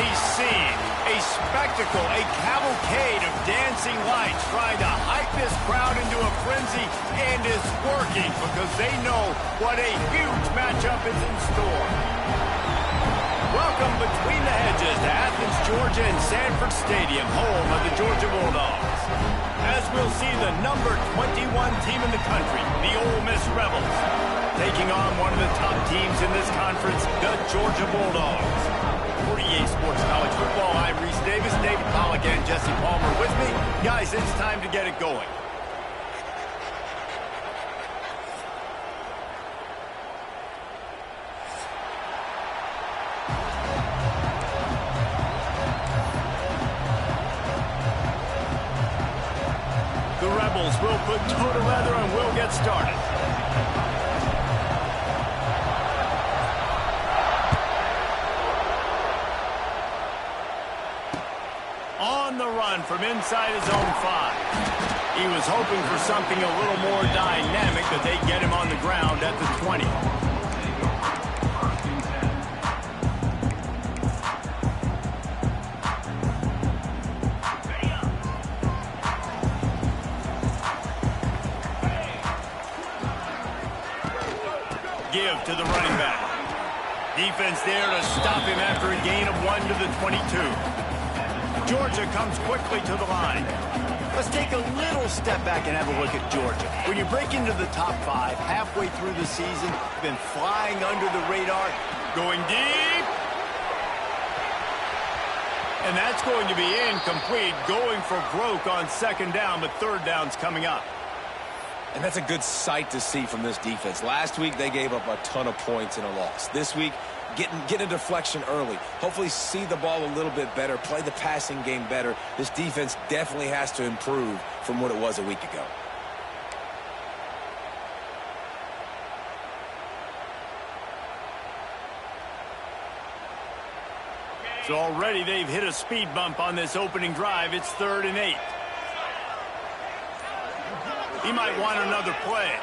a scene, a spectacle, a cavalcade of dancing lights trying to hype this crowd into a frenzy, and it's working because they know what a huge matchup is in store. Welcome between the hedges to Athens, Georgia and Sanford Stadium, home of the Georgia Bulldogs. As we'll see the number 21 team in the country, the Ole Miss Rebels, taking on one of the top teams in this conference, the Georgia Bulldogs. For EA Sports College Football, I'm Reese Davis, David Pollack and Jesse Palmer with me. Guys, it's time to get it going. The Rebels will put toe to leather and we'll get started. On the run from inside his own 5. He was hoping for something a little more dynamic, that they get him on the ground at the 20. Give to the running back. Defense there to stop him after a gain of 1 to the 22. Georgia comes quickly to the line. Let's take a little step back and have a look at Georgia. When you break into the top 5 halfway through the season, been flying under the radar, going deep. And that's going to be incomplete, going for broke on 2nd down, but 3rd down's coming up. And that's a good sight to see from this defense. Last week, they gave up a ton of points in a loss. This week, get a deflection early. Hopefully see the ball a little bit better, play the passing game better. This defense definitely has to improve from what it was a week ago. So already they've hit a speed bump on this opening drive. It's 3rd and 8. He might want another play.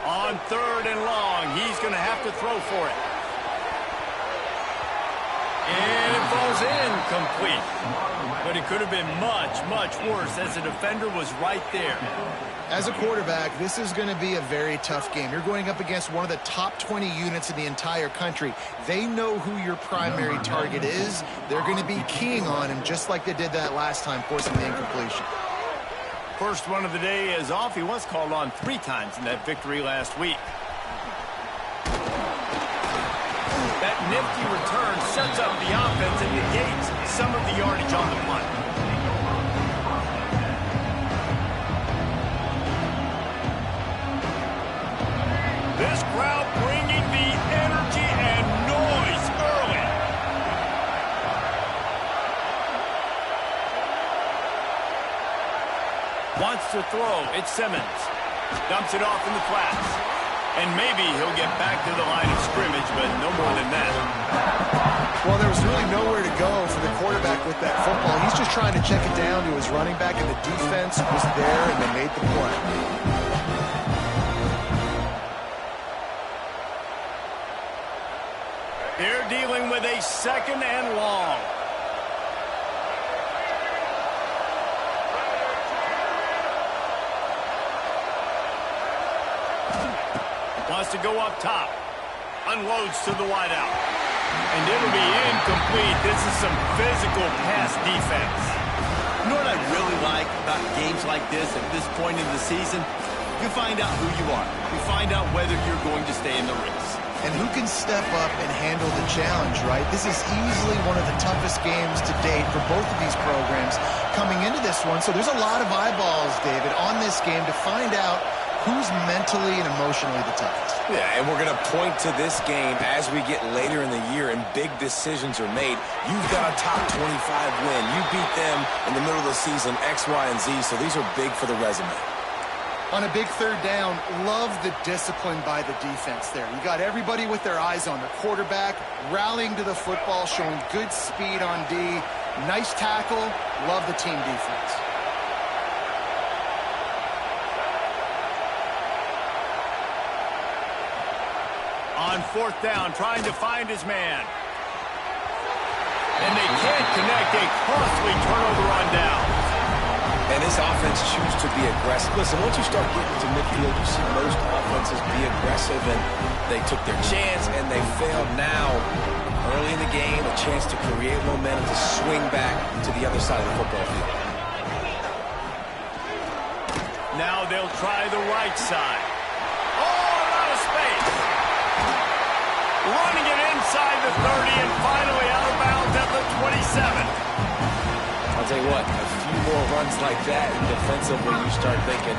On 3rd and long, he's going to have to throw for it. And it falls incomplete. But it could have been much, much worse as the defender was right there. As a quarterback, this is going to be a very tough game. You're going up against one of the top 20 units in the entire country. They know who your primary target is. They're going to be keying on him just like they did that last time, forcing the incompletion. First one of the day is off. He was called on 3 times in that victory last week. That nifty return sets up the offense and negates some of the yardage on the punt. This crowd bringing the energy and noise early. Wants to throw. It's Simmons. Dumps it off in the flats. And maybe he'll get back to the line of scrimmage, but no more than that. Well, there was really nowhere to go for the quarterback with that football. He's just trying to check it down to his running back, and the defense was there, and they made the play. They're dealing with a 2nd and long. Wants to go up top. Unloads to the wideout. And it'll be incomplete. This is some physical pass defense. You know what I really like about games like this at this point in the season? You find out who you are. You find out whether you're going to stay in the race. And who can step up and handle the challenge, right? This is easily one of the toughest games to date for both of these programs coming into this one. So there's a lot of eyeballs, David, on this game to find out who's mentally and emotionally the toughest. Yeah, and we're going to point to this game as we get later in the year and big decisions are made. You've got a top 25 win. You beat them in the middle of the season, X, Y, and Z, so these are big for the resume. On a big 3rd down, love the discipline by the defense there. You got everybody with their eyes on the quarterback, rallying to the football, showing good speed on D. Nice tackle. Love the team defense. On fourth down, trying to find his man. And they can't connect. A costly turnover on downs. And this offense chooses to be aggressive. Listen, once you start getting to midfield, you see most offenses be aggressive, and they took their chance, and they failed. Now, early in the game, a chance to create momentum to swing back to the other side of the football field. Now they'll try the right side. Oh, out of space. Running it inside the 30 and finally out of bounds at the 27. I'll tell you what, a few more runs like that, and defensively you start thinking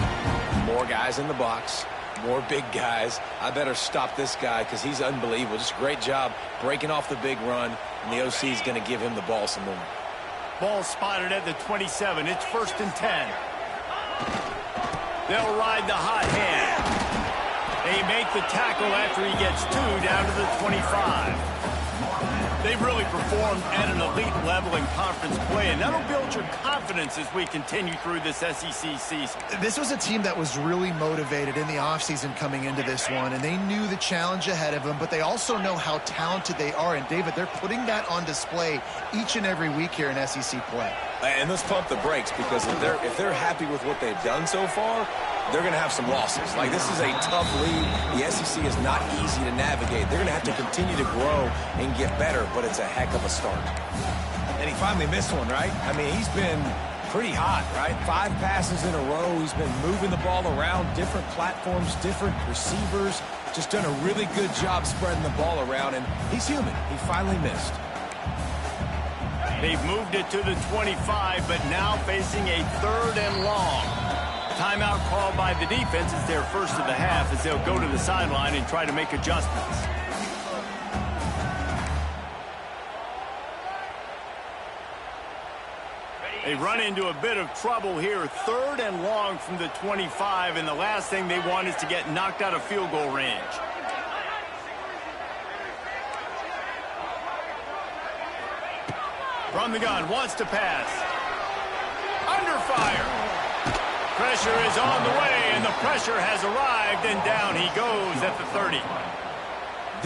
more guys in the box, more big guys. I better stop this guy because he's unbelievable. Just a great job breaking off the big run, and the OC is going to give him the ball some more. Ball spotted at the 27. It's 1st and 10. They'll ride the hot hand. They make the tackle after he gets 2 down to the 25. They've really performed at an elite level in conference play, and that'll build your confidence as we continue through this SEC season. This was a team that was really motivated in the offseason coming into this one, and they knew the challenge ahead of them, but they also know how talented they are. And, David, they're putting that on display each and every week here in SEC play. And let's pump the brakes, because if they're happy with what they've done so far, they're going to have some losses. Like, this is a tough league. The SEC is not easy to navigate. They're going to have to continue to grow and get better, but it's a heck of a start. And he finally missed one, right? I mean, he's been pretty hot, right? 5 passes in a row. He's been moving the ball around, different platforms, different receivers. Just done a really good job spreading the ball around, and he's human. He finally missed. They've moved it to the 25, but now facing a 3rd and long. Timeout called by the defense. It's their first of the half as they'll go to the sideline and try to make adjustments. They run into a bit of trouble here. 3rd and long from the 25, and the last thing they want is to get knocked out of field goal range. From the gun, wants to pass. Under fire. Pressure is on the way, and the pressure has arrived, and down he goes at the 30.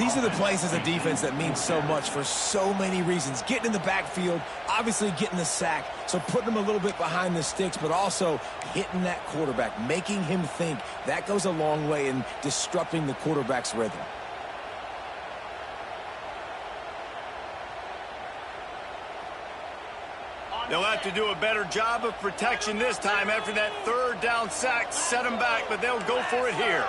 These are the plays as a defense that mean so much for so many reasons. Getting in the backfield, obviously getting the sack, so putting him a little bit behind the sticks, but also hitting that quarterback, making him think. That goes a long way in disrupting the quarterback's rhythm. They'll have to do a better job of protection this time after that 3rd down sack set them back, but they'll go for it here.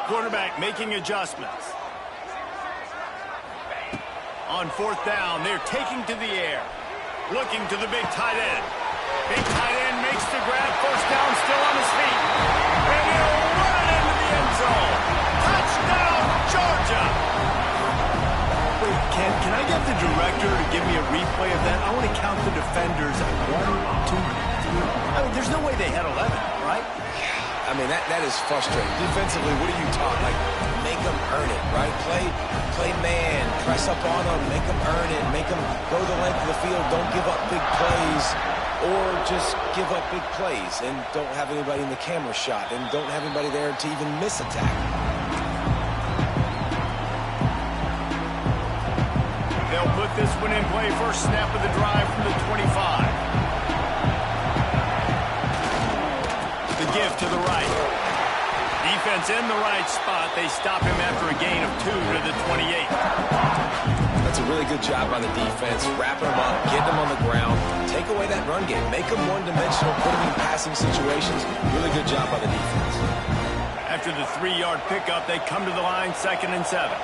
Quarterback making adjustments. On 4th down, they're taking to the air. Looking to the big tight end. Big tight end makes the grab. 1st down, still on his feet. And he'll run it into the end zone. Touchdown, Georgia! Wait, can I get the director to give me a replay of that? I want to count the defenders at 1, 2, 3. I mean, there's no way they had 11, right? I mean, that is frustrating. Defensively, what are you taught? Like, make them earn it, right? Play man, press up on them, make them earn it, make them go the length of the field, don't give up big plays, or just give up big plays and don't have anybody in the camera shot and don't have anybody there to even miss a tackle. They'll put this one in play. First snap of the drive from the 25. The give to the right. Defense in the right spot. They stop him after a gain of 2 to the 28. That's a really good job by the defense. Wrapping them up, getting them on the ground. Take away that run game. Make them one-dimensional, put them in passing situations. Really good job by the defense. After the 3-yard pickup, they come to the line, 2nd and 7.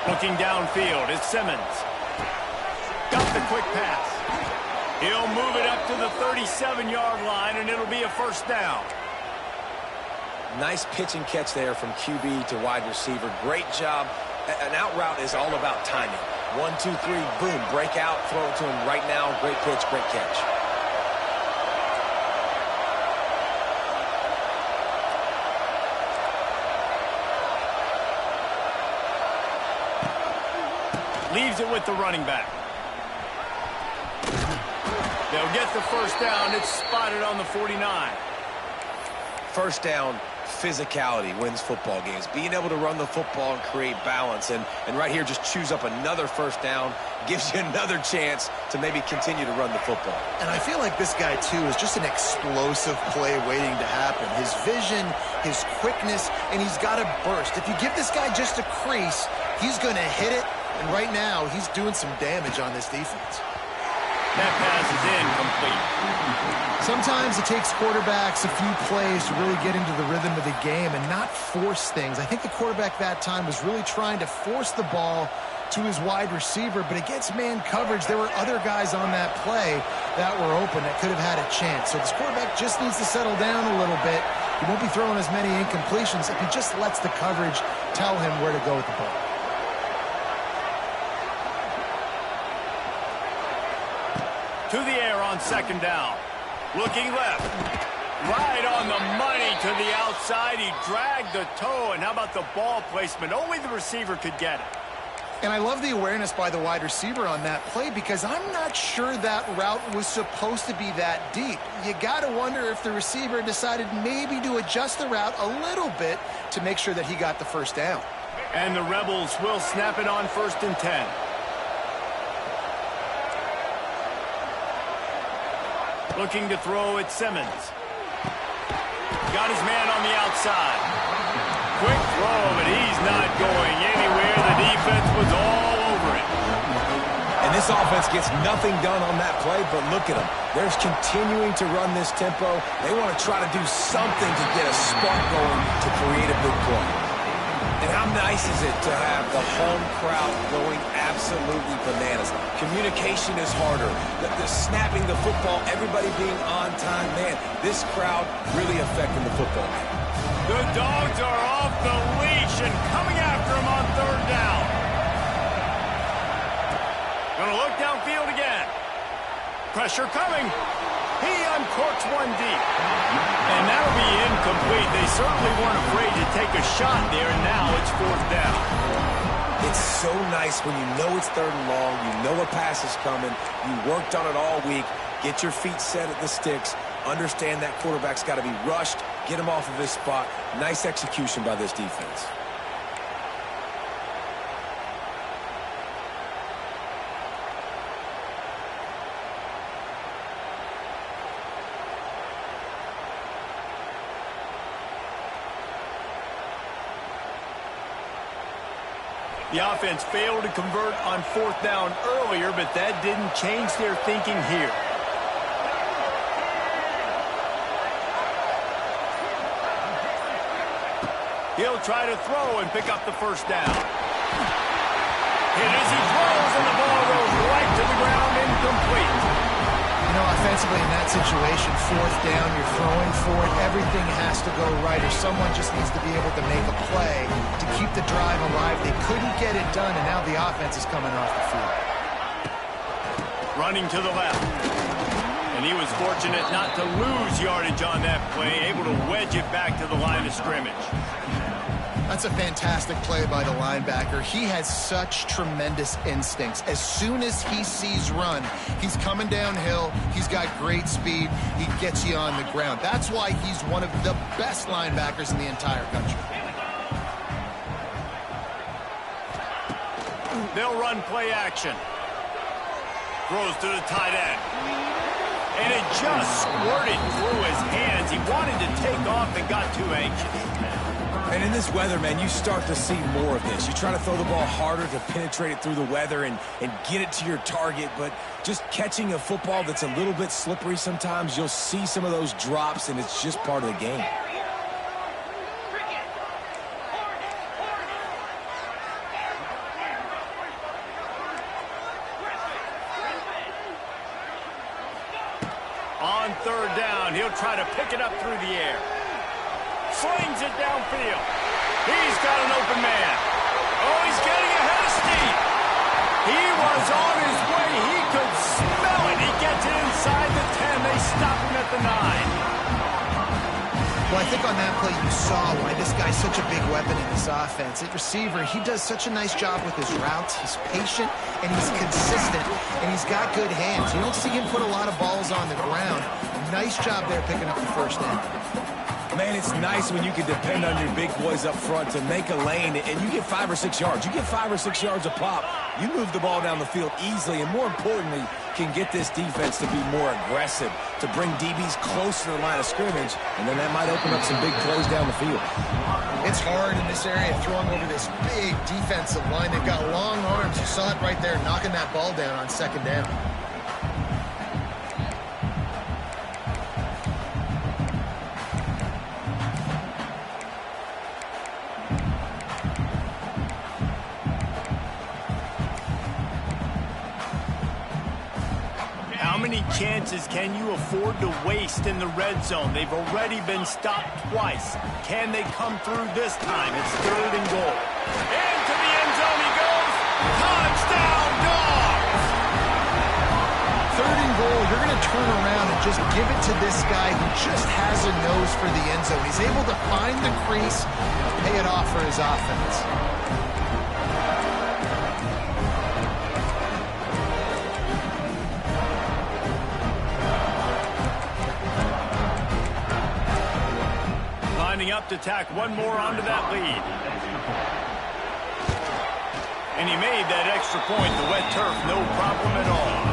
Looking downfield, it's Simmons. Got the quick pass. He'll move it up to the 37-yard line, and it'll be a 1st down. Nice pitch and catch there from QB to wide receiver. Great job. An out route is all about timing. 1, 2, 3, boom, break out, throw it to him right now. Great pitch, great catch. Leaves it with the running back. They'll get the 1st down. It's spotted on the 49. first down physicality wins football games. Being able to run the football and create balance. And right here, just choose up another first down, gives you another chance to maybe continue to run the football. And I feel like this guy, too, is just an explosive play waiting to happen. His vision, his quickness, and he's got a burst. If you give this guy just a crease, he's going to hit it. And right now, he's doing some damage on this defense. That pass is incomplete. Sometimes it takes quarterbacks a few plays to really get into the rhythm of the game and not force things. I think the quarterback that time was really trying to force the ball to his wide receiver, but against man coverage, there were other guys on that play that were open that could have had a chance. So this quarterback just needs to settle down a little bit. He won't be throwing as many incompletions if he just lets the coverage tell him where to go with the ball. To the air on second down. Looking left. Right on the money to the outside. He dragged the toe. And how about the ball placement? Only the receiver could get it. And I love the awareness by the wide receiver on that play because I'm not sure that route was supposed to be that deep. You got to wonder if the receiver decided maybe to adjust the route a little bit to make sure that he got the first down. And the Rebels will snap it on 1st and 10. Looking to throw at Simmons. Got his man on the outside. Quick throw, but he's not going anywhere. The defense was all over it. And this offense gets nothing done on that play, but look at them. They're continuing to run this tempo. They want to try to do something to get a spark going to create a big play. And how nice is it to have the home crowd going absolutely bananas? Communication is harder. The snapping the football, everybody being on time. Man, this crowd really affecting the football game. The Dogs are off the leash and coming after him on 3rd down. Gonna look downfield again. Pressure coming. He uncorks one deep. And that'll be incomplete. They certainly weren't afraid to take a shot there, and now it's 4th down. It's so nice when you know it's 3rd and long, you know a pass is coming, you worked on it all week, get your feet set at the sticks, understand that quarterback's got to be rushed, get him off of his spot. Nice execution by this defense. The offense failed to convert on 4th down earlier, but that didn't change their thinking here. He'll try to throw and pick up the first down. Hit as he throws, and the ball goes right to the ground, incomplete. You know, offensively in that situation, 4th down, you're throwing for it, everything has to go right, or someone just needs to be able to make a play to keep the drive alive. They couldn't get it done, and now the offense is coming off the field. Running to the left. And he was fortunate not to lose yardage on that play, able to wedge it back to the line of scrimmage. That's a fantastic play by the linebacker. He has such tremendous instincts. As soon as he sees run, he's coming downhill. He's got great speed. He gets you on the ground. That's why he's one of the best linebackers in the entire country. They'll run play action. Throws to the tight end. And it just squirted through his hands. He wanted to take off and got too anxious. And in this weather, man, you start to see more of this. You try to throw the ball harder to penetrate it through the weather and get it to your target, but just catching a football that's a little bit slippery sometimes, you'll see some of those drops, and it's just part of the game. On 3rd down, he'll try to pick it up through the air. Slings it downfield. He's got an open man. Oh, he's getting ahead of steam. He was on his way. He could smell it. He gets it inside the 10. They stop him at the 9. Well, I think on that play you saw why this guy's such a big weapon in this offense. At receiver, he does such a nice job with his routes. He's patient, and he's consistent, and he's got good hands. You don't see him put a lot of balls on the ground. Nice job there picking up the first down. Man, it's nice when you can depend on your big boys up front to make a lane, and you get 5 or 6 yards. You get 5 or 6 yards a pop. You move the ball down the field easily, and more importantly, can get this defense to be more aggressive, to bring DBs close to the line of scrimmage, and then that might open up some big plays down the field. It's hard in this area throwing over this big defensive line. They've got long arms. You saw it right there, knocking that ball down on second down. How many chances can you afford to waste in the red zone? They've already been stopped twice. Can they come through this time? It's 3rd and goal. Into the end zone he goes. Touchdown, Dogs! 3rd and goal, you're going to turn around and just give it to this guy who just has a nose for the end zone. He's able to find the crease and pay it off for his offense. Up to tack one more onto that lead. And he made that extra point. The wet turf, no problem at all.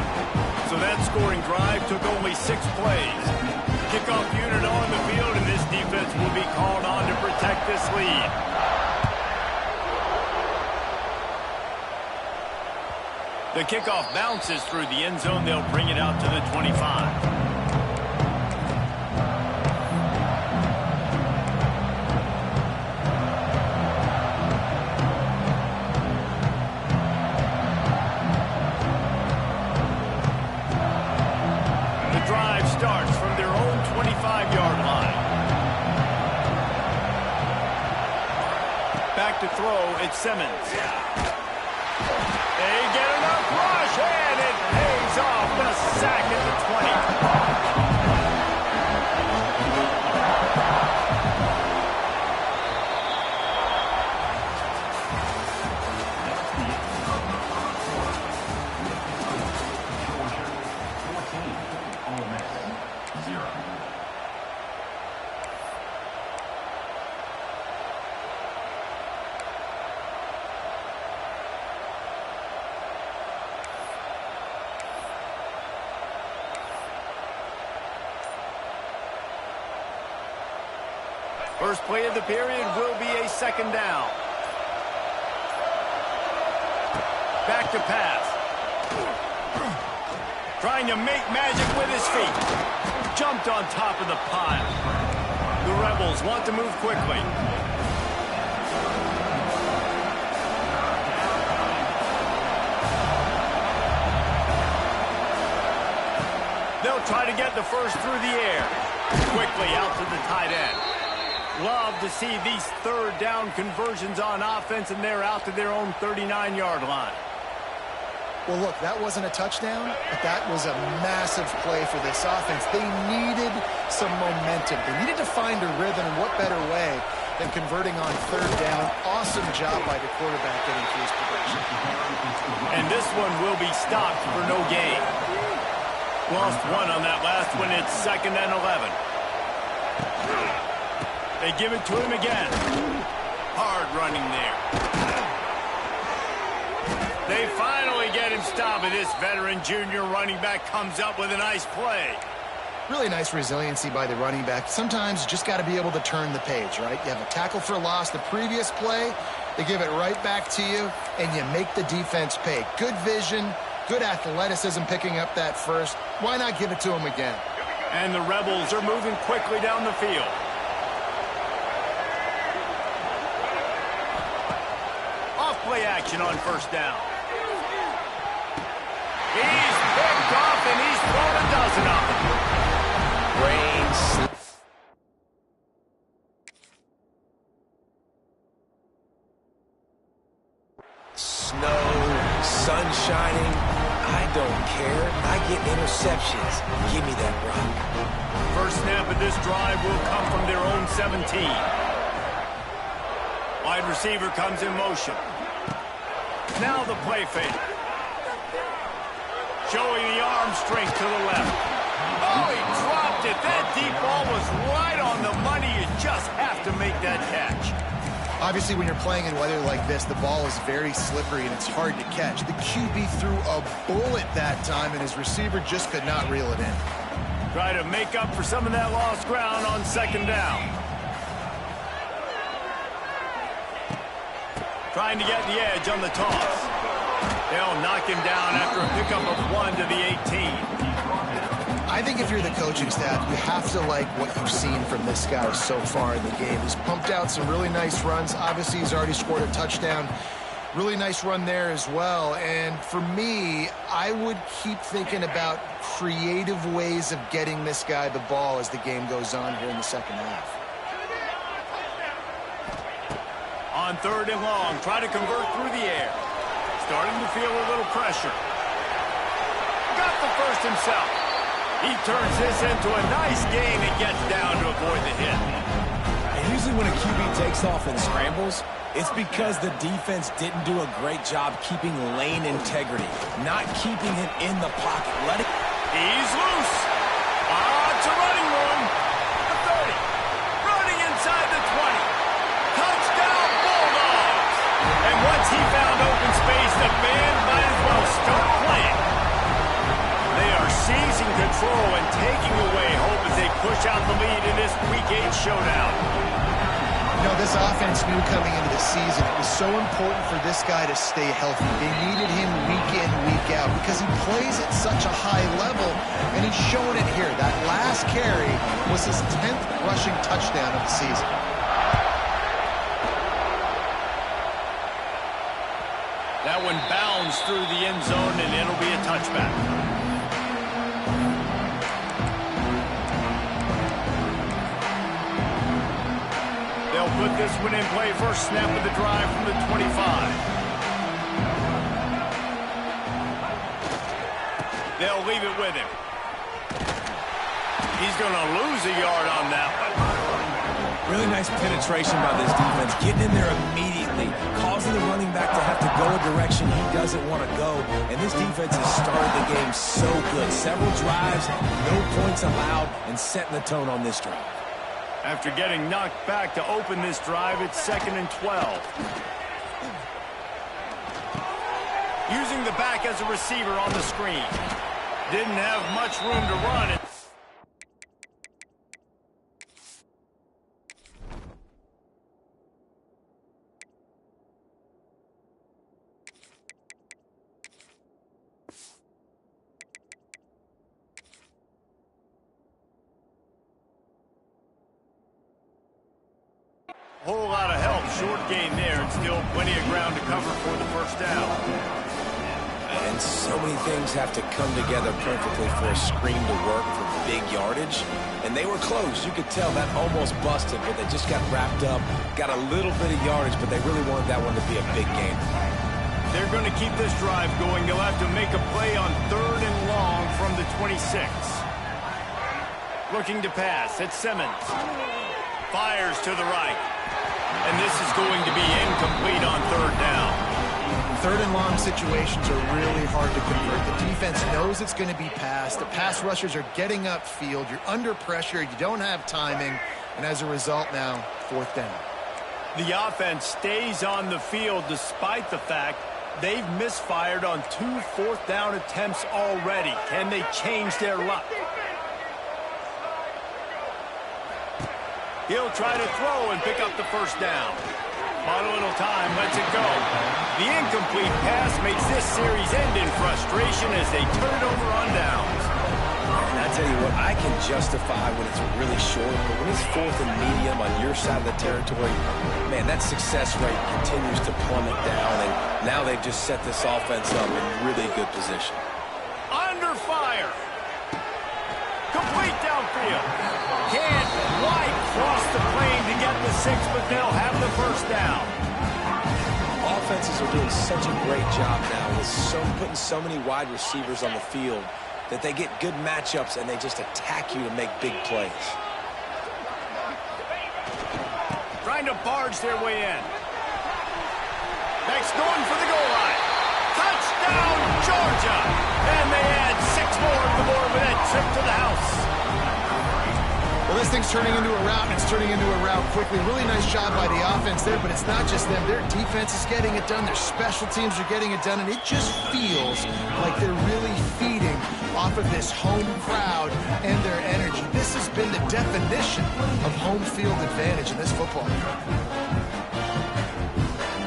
So that scoring drive took only 6 plays. Kickoff unit on the field, and this defense will be called on to protect this lead. The kickoff bounces through the end zone. They'll bring it out to the 25. Starts from their own 25-yard line. Back to throw, it's Simmons. They get enough rush, and it pays off. The sack at the 20. First play of the period will be a 2nd down. Back to pass. Trying to make magic with his feet. Jumped on top of the pile. The Rebels want to move quickly. They'll try to get the first through the air. Quickly out to the tight end. Love to see these 3rd down conversions on offense, and they're out to their own 39-yard line. Well, look, that wasn't a touchdown, but that was a massive play for this offense. They needed some momentum. They needed to find a rhythm, and what better way than converting on 3rd down. Awesome job by the quarterback getting through his progression. And this one will be stopped for no gain. Lost 1 on that last one. It's 2nd and 11. They give it to him again. Hard running there. They finally get him stopped, and this veteran junior running back comes up with a nice play. Really nice resiliency by the running back. Sometimes you just got to be able to turn the page, right? You have a tackle for loss the previous play. They give it right back to you, and you make the defense pay. Good vision, good athleticism picking up that first. Why not give it to him again? And the Rebels are moving quickly down the field. Play action on 1st down. He's picked off, and he's thrown a dozen of them. Rain. Snow, sun shining. I don't care. I get interceptions. Give me that rock. First snap of this drive will come from their own 17. Wide receiver comes in motion. Now the play fake. Showing the arm strength to the left. Oh, he dropped it. That deep ball was right on the money. You Obviously, when you're playing in weather like this, the ball is very slippery and it's hard to catch. The QB threw a bullet that time, and his receiver just could not reel it in. Try to make up for some of that lost ground on second down. Trying to get the edge on the toss. They'll knock him down after a pickup of 1 to the 18. I think if you're the coaching staff, you have to like what you've seen from this guy so far in the game. He's pumped out some really nice runs. Obviously, he's already scored a touchdown. Really nice run there as well. And for me, I would keep thinking about creative ways of getting this guy the ball as the game goes on here in the second half. On third and long, try to convert through the air. Starting to feel a little pressure. Got the first himself. He turns this into a nice gain and gets down to avoid the hit. And usually when a QB takes off and scrambles, it's because the defense didn't do a great job keeping lane integrity, not keeping him in the pocket. He's loose. It's a running room. The 30. Running inside the 20. Touchdown Bulldogs. And once he found open space, the band might as well start playing. They are seizing control and taking away hope as they push out the lead in this Week 8 showdown. You know, this offense knew coming into the season it was so important for this guy to stay healthy. They needed him week in, week out because he plays at such a high level, and he's showing it here. That last carry was his 10th rushing touchdown of the season. That one bounds through the end zone, and it'll be a touchback. They'll put this one in play. First snap of the drive from the 25. They'll leave it with him. He's going to lose a yard on that one. Really nice penetration by this defense, getting in there immediately, causing the running back to have to go a direction he doesn't want to go. And this defense has started the game so good. Several drives, no points allowed, and setting the tone on this drive. After getting knocked back to open this drive, it's 2nd and 12. Using the back as a receiver on the screen. Didn't have much room to run. Whole lot of help. Short gain there, and still plenty of ground to cover for the first down. And so many things have to come together perfectly for a screen to work for big yardage. And they were close. You could tell that almost busted, but they just got wrapped up, got a little bit of yardage, but they really wanted that one to be a big game. They're going to keep this drive going. They'll have to make a play on third and long from the 26. Looking to pass. It's Simmons. Fires to the right. And this is going to be incomplete on third down. Third and long situations are really hard to convert. The defense knows it's going to be passed. The pass rushers are getting upfield. You're under pressure. You don't have timing. And as a result now, fourth down. The offense stays on the field despite the fact they've misfired on 2 fourth-down attempts already. Can they change their luck? He'll try to throw and pick up the first down. Bought a little time, lets it go. The incomplete pass makes this series end in frustration as they turn it over on downs. And I tell you what, I can justify when it's really short, but when it's fourth and medium on your side of the territory, man, that success rate continues to plummet down, and now they've just set this offense up in really good position. Under fire. Complete downfield. Can't quite cross the plane to get the 6, but they'll have the first down. Offenses are doing such a great job now with putting so many wide receivers on the field that they get good matchups and they just attack you to make big plays. Trying to barge their way in. Next going for the goal line. Touchdown, Georgia! And they add 6 more to the board with that trip to the house. Well, this thing's turning into a route, and it's turning into a route quickly. Really nice job by the offense there, but it's not just them. Their defense is getting it done. Their special teams are getting it done, and it just feels like they're really feeding off of this home crowd and their energy. This has been the definition of home field advantage in this football game.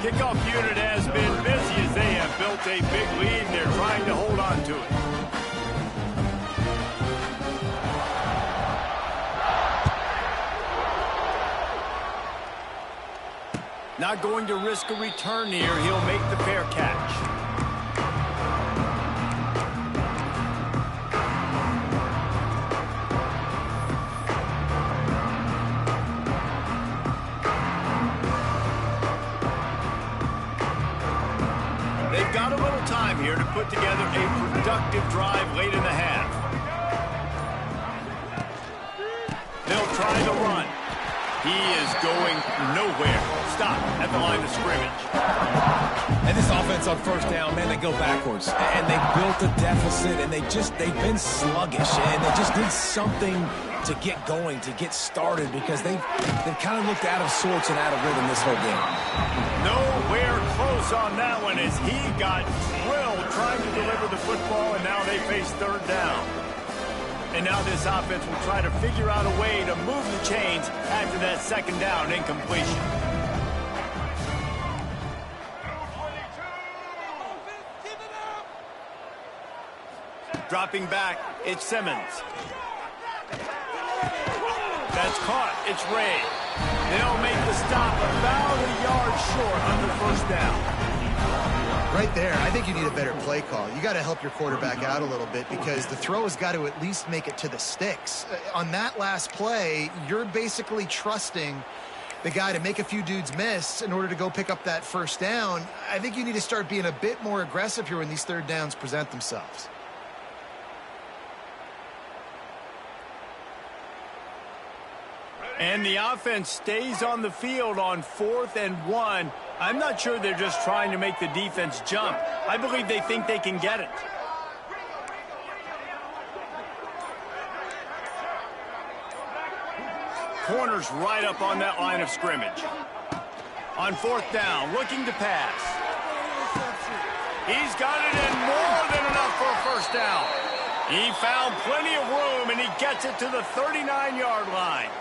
Kickoff unit has been busy as they have built a big lead, and they're trying to hold on to it. Not going to risk a return here. He'll make the fair catch. They've got a little time here to put together a productive drive late in the half. They'll try the run. He is going nowhere. Stop at the line of scrimmage. And this offense on first down, man, they go backwards. And they built a deficit, and they've been sluggish. And they just need something to get going, to get started, because they've kind of looked out of sorts and out of rhythm this whole game. Nowhere close on that one as he got drilled trying to deliver the football, and now they face third down. And now this offense will try to figure out a way to move the chains after that second down incompletion. Dropping back, it's Simmons. That's caught, it's Ray. They'll make the stop about a yard short on the first down. Right there, I think you need a better play call. You got to help your quarterback out a little bit because the throw has got to at least make it to the sticks. On that last play, you're basically trusting the guy to make a few dudes miss in order to go pick up that first down. I think you need to start being a bit more aggressive here when these third downs present themselves. And the offense stays on the field on 4th and 1. I'm not sure they're just trying to make the defense jump. I believe they think they can get it. Corners right up on that line of scrimmage. On 4th down, looking to pass. He's got it in more than enough for a first down. He found plenty of room, and he gets it to the 39-yard line.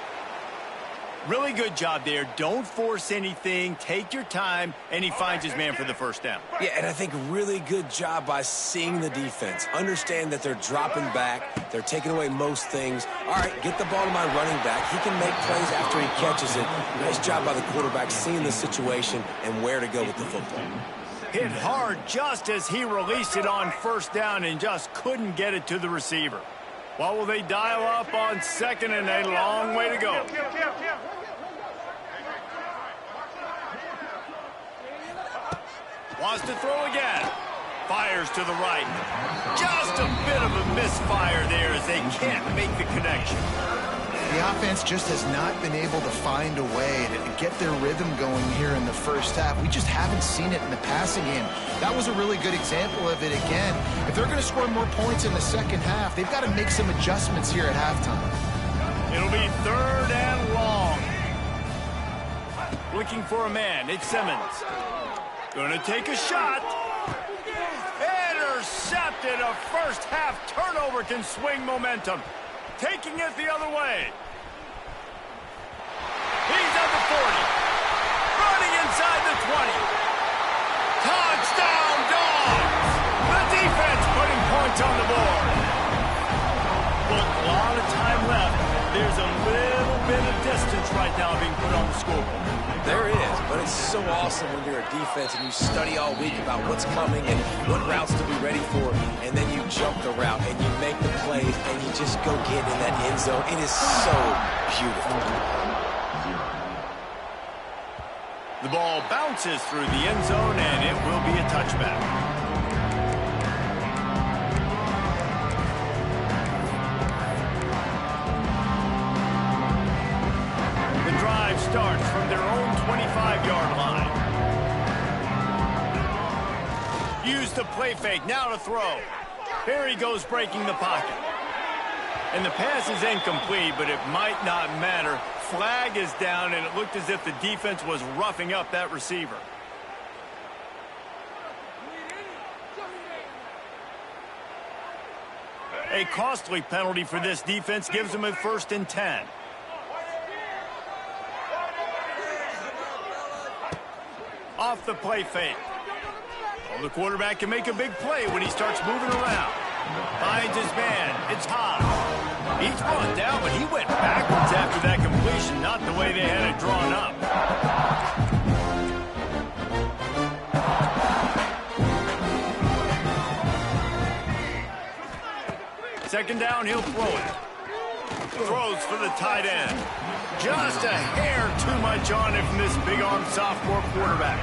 Really good job there. Don't force anything. Take your time, and he finds his man for the first down. Yeah, and I think really good job by seeing the defense. Understand that they're dropping back. They're taking away most things. All right, get the ball to my running back. He can make plays after he catches it. Nice job by the quarterback seeing the situation and where to go with the football. Hit hard just as he released it on first down and just couldn't get it to the receiver. What will they dial up on 2nd and a long way to go? Wants to throw again. Fires to the right. Just a bit of a misfire there as they can't make the connection. The offense just has not been able to find a way to get their rhythm going here in the first half. We just haven't seen it in the passing game. That was a really good example of it again. If they're going to score more points in the second half, they've got to make some adjustments here at halftime. It'll be 3rd and long. Looking for a man. It's Simmons. Going to take a shot. Intercepted. A first half turnover can swing momentum. Taking it the other way. He's at the 40. Running inside the 20. Touchdown, Dogs! The defense putting points on the board. Look, a lot of time left. There's a little bit of distance right now being put on the scoreboard. There is, but it's so awesome when you're a defense and you study all week about what's coming and what routes to be ready for, and then you jump the route and you make the plays and you just go get in that end zone. It is so beautiful. The ball bounces through the end zone, and it will be a touchback. Starts from their own 25-yard line. Use the play fake, now to throw. Here he goes breaking the pocket. And the pass is incomplete, but it might not matter. Flag is down, and it looked as if the defense was roughing up that receiver. A costly penalty for this defense gives them a 1st and 10. Off the play fake. Well, the quarterback can make a big play when he starts moving around. Finds his man. It's Hobbs. He's brought down, but he went backwards after that completion, not the way they had it drawn up. 2nd down, he'll throw it. Throws for the tight end. Just a hair too much on it from this big-arm sophomore quarterback.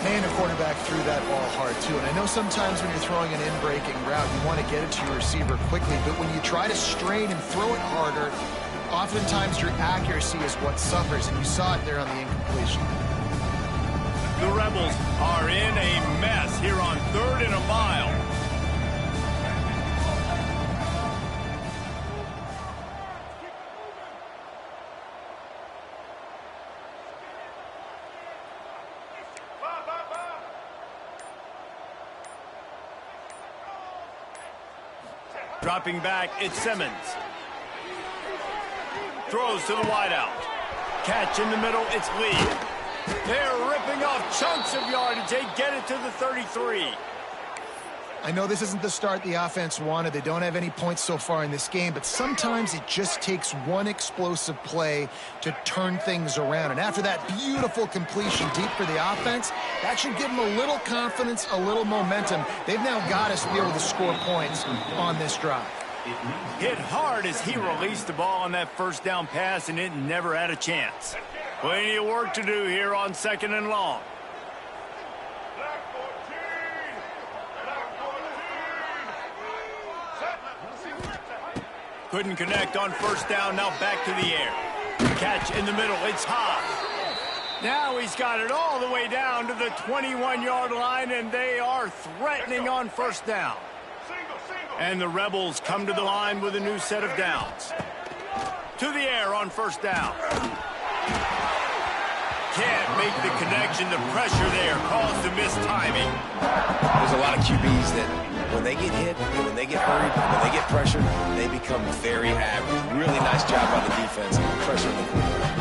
And a quarterback threw that ball hard, too. And I know sometimes when you're throwing an in-breaking route, you want to get it to your receiver quickly. But when you try to strain and throw it harder, oftentimes your accuracy is what suffers. And you saw it there on the incompletion. The Rebels are in a mess here on 3rd and a mile. Dropping back, it's Simmons. Throws to the wideout. Catch in the middle, it's Lee. They're ripping off chunks of yardage. They get it to the 33. I know this isn't the start the offense wanted. They don't have any points so far in this game, but sometimes it just takes one explosive play to turn things around. And after that beautiful completion deep for the offense, that should give them a little confidence, a little momentum. They've now got us to be able to score points on this drive. Hit hard as he released the ball on that 1st down pass, and it never had a chance. Plenty of work to do here on 2nd and long. Couldn't connect on 1st down, now back to the air. Catch in the middle, it's Hobbs. Now he's got it all the way down to the 21-yard line, and they are threatening on 1st down. And the Rebels come to the line with a new set of downs. To the air on 1st down. Can't make the connection, the pressure there caused the mistiming. There's a lot of QBs that when they get hit, when they get hurried, when they get pressured, they become very average. Really nice job by the defense, pressuring the quarterback.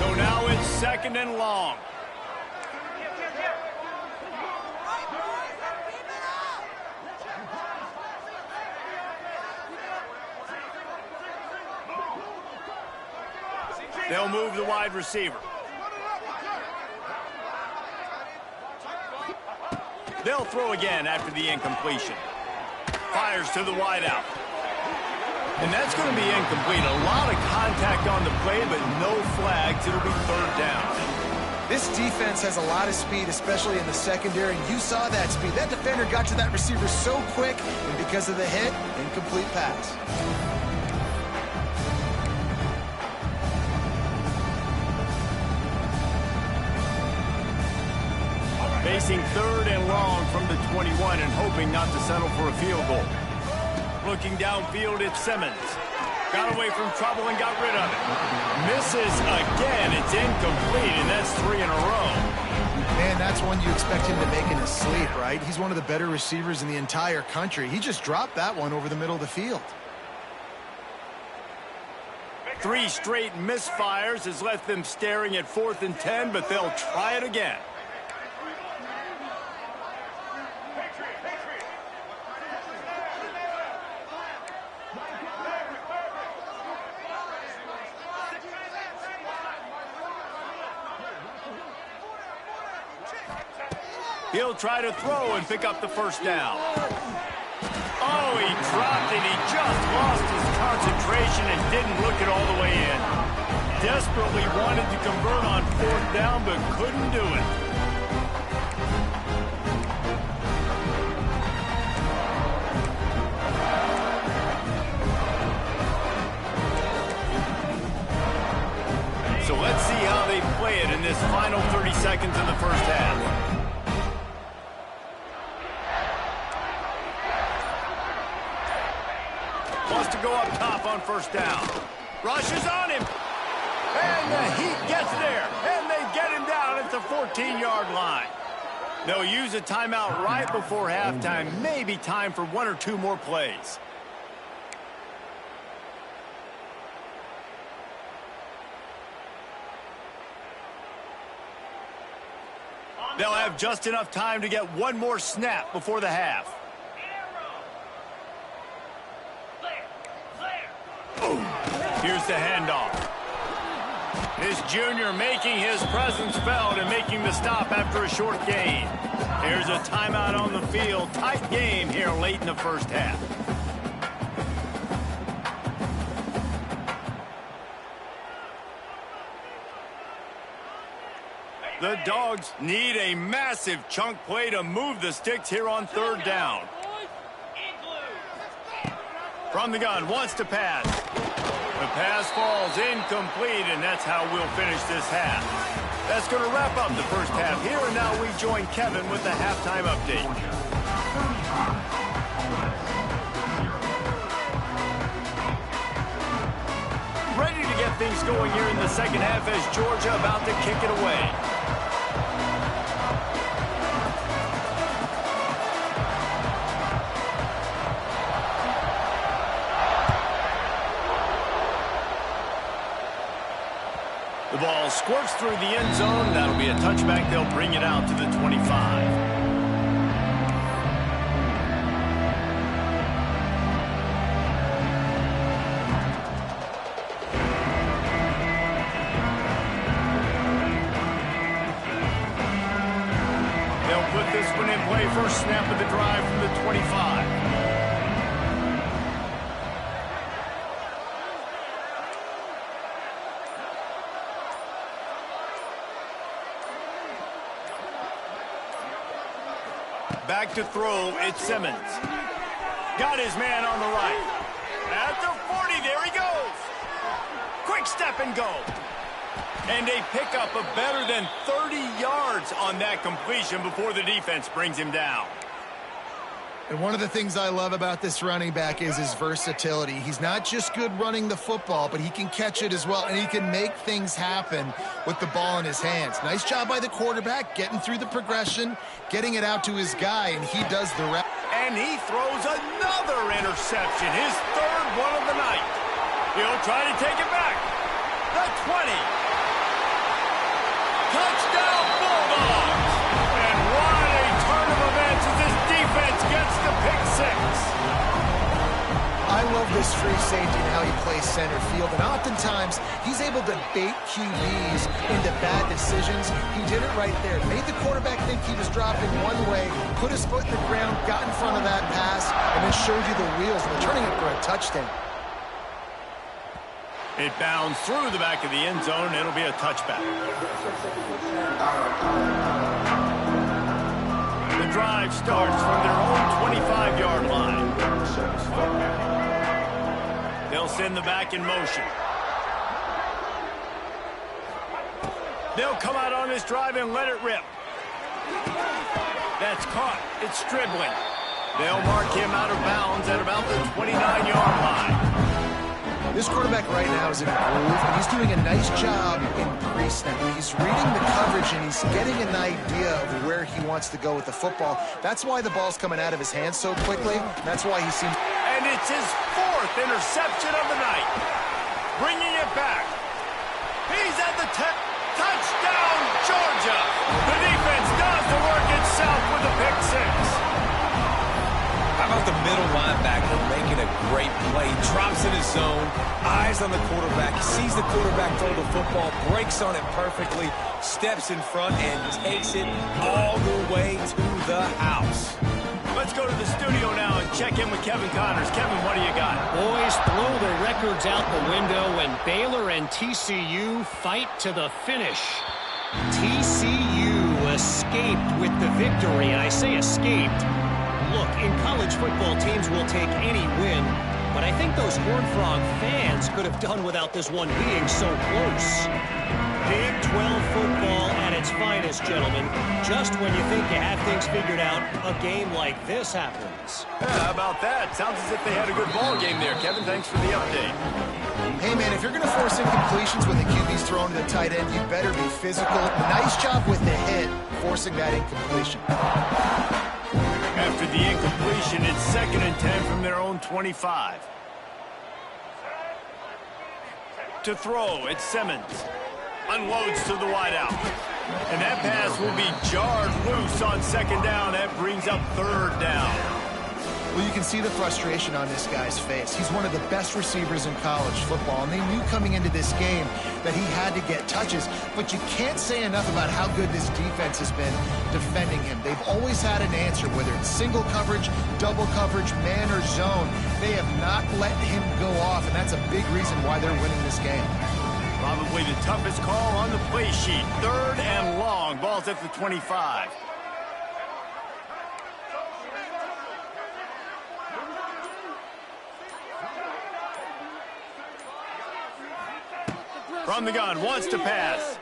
So now it's 2nd and long. They'll move the wide receiver. They'll throw again after the incompletion. Fires to the wideout. And that's going to be incomplete. A lot of contact on the play, but no flags. It'll be 3rd down. This defense has a lot of speed, especially in the secondary, and you saw that speed. That defender got to that receiver so quick, and because of the hit, incomplete pass. Facing 3rd and long from the 21 and hoping not to settle for a field goal. Looking downfield, it's Simmons. Got away from trouble and got rid of it. Misses again. It's incomplete, and that's 3 in a row. Man, that's one you expect him to make in his sleep, right? He's one of the better receivers in the entire country. He just dropped that one over the middle of the field. 3 straight misfires has left them staring at 4th and 10, but they'll try it again. He'll try to throw and pick up the 1st down. Oh, he dropped it. He just lost his concentration and didn't look it all the way in. Desperately wanted to convert on 4th down, but couldn't do it. So let's see how they play it in this final 30 seconds in the 1st half. to go up top on first down. Rushes on him. And the Heat gets there. And they get him down at the 14-yard line. They'll use a timeout right before halftime. Maybe time for one or two more plays. They'll have just enough time to get one more snap before the half. Here's the handoff. This junior making his presence felt and making the stop after a short gain. Here's a timeout on the field. Tight game here late in the first half. The Dogs need a massive chunk play to move the sticks here on third down. From the gun, wants to pass. The pass falls incomplete, and that's how we'll finish this half. That's going to wrap up the first half here, and now we join Kevin with the halftime update. Ready to get things going here in the second half as Georgia about to kick it away. The ball squirts through the end zone. That'll be a touchback. They'll bring it out to the 25. This one in play, first snap of the drive from the 25. Back to throw, it's Simmons. Got his man on the right. At the 40, there he goes. Quick step and go. And a pickup of better than 30 yards on that completion before the defense brings him down. And one of the things I love about this running back is his versatility. He's not just good running the football, but he can catch it as well, and he can make things happen with the ball in his hands. Nice job by the quarterback, getting through the progression, getting it out to his guy, and he does the rest. And he throws another interception, his third one of the night. He'll try to take it back. The 20. Touchdown Bulldogs! And what a turn of events as this defense gets the pick six. I love this free safety and how he plays center field, and oftentimes he's able to bait QBs into bad decisions. He did it right there. Made the quarterback think he was dropping one way, put his foot in the ground, got in front of that pass, and then showed you the wheels, and returning it for a touchdown. It bounds through the back of the end zone. It'll be a touchback. The drive starts from their own 25-yard line. They'll send the back in motion. They'll come out on this drive and let it rip. That's caught. It's Stribling. They'll mark him out of bounds at about the 29-yard line. This quarterback right now is in a groove, and he's doing a nice job in pre-snap. He's reading the coverage, and he's getting an idea of where he wants to go with the football. That's why the ball's coming out of his hands so quickly. That's why he seems... And it's his fourth interception of the night. Bringing it back. He's at the touchdown, Georgia. The defense does the work itself with a pick six. How about the middle linebacker making a great play? Drops in his zone, eyes on the quarterback, sees the quarterback throw the football, breaks on it perfectly, steps in front, and takes it all the way to the house. Let's go to the studio now and check in with Kevin Connors. Kevin, what do you got? Boys, throw the records out the window when Baylor and TCU fight to the finish. TCU escaped with the victory, and I say escaped. Look, in college football, teams will take any win, but I think those Horned Frog fans could have done without this one being so close. Big 12 football at its finest, gentlemen. Just when you think you have things figured out, a game like this happens. Yeah, how about that? Sounds as if they had a good ball game there. Kevin, thanks for the update. Hey, man, if you're going to force incompletions when the QB's thrown to the tight end, you better be physical. Nice job with the hit, forcing that incompletion. After the incompletion, it's 2nd and 10 from their own 25. To throw, it's Simmons. Unloads to the wideout. And that pass will be jarred loose on 2nd down. That brings up 3rd down. Well, you can see the frustration on this guy's face. He's one of the best receivers in college football, and they knew coming into this game that he had to get touches, but you can't say enough about how good this defense has been defending him. They've always had an answer, whether it's single coverage, double coverage, man or zone. They have not let him go off, and that's a big reason why they're winning this game. Probably the toughest call on the play sheet. 3rd and long. Ball's at the 25. From the gun, wants to pass.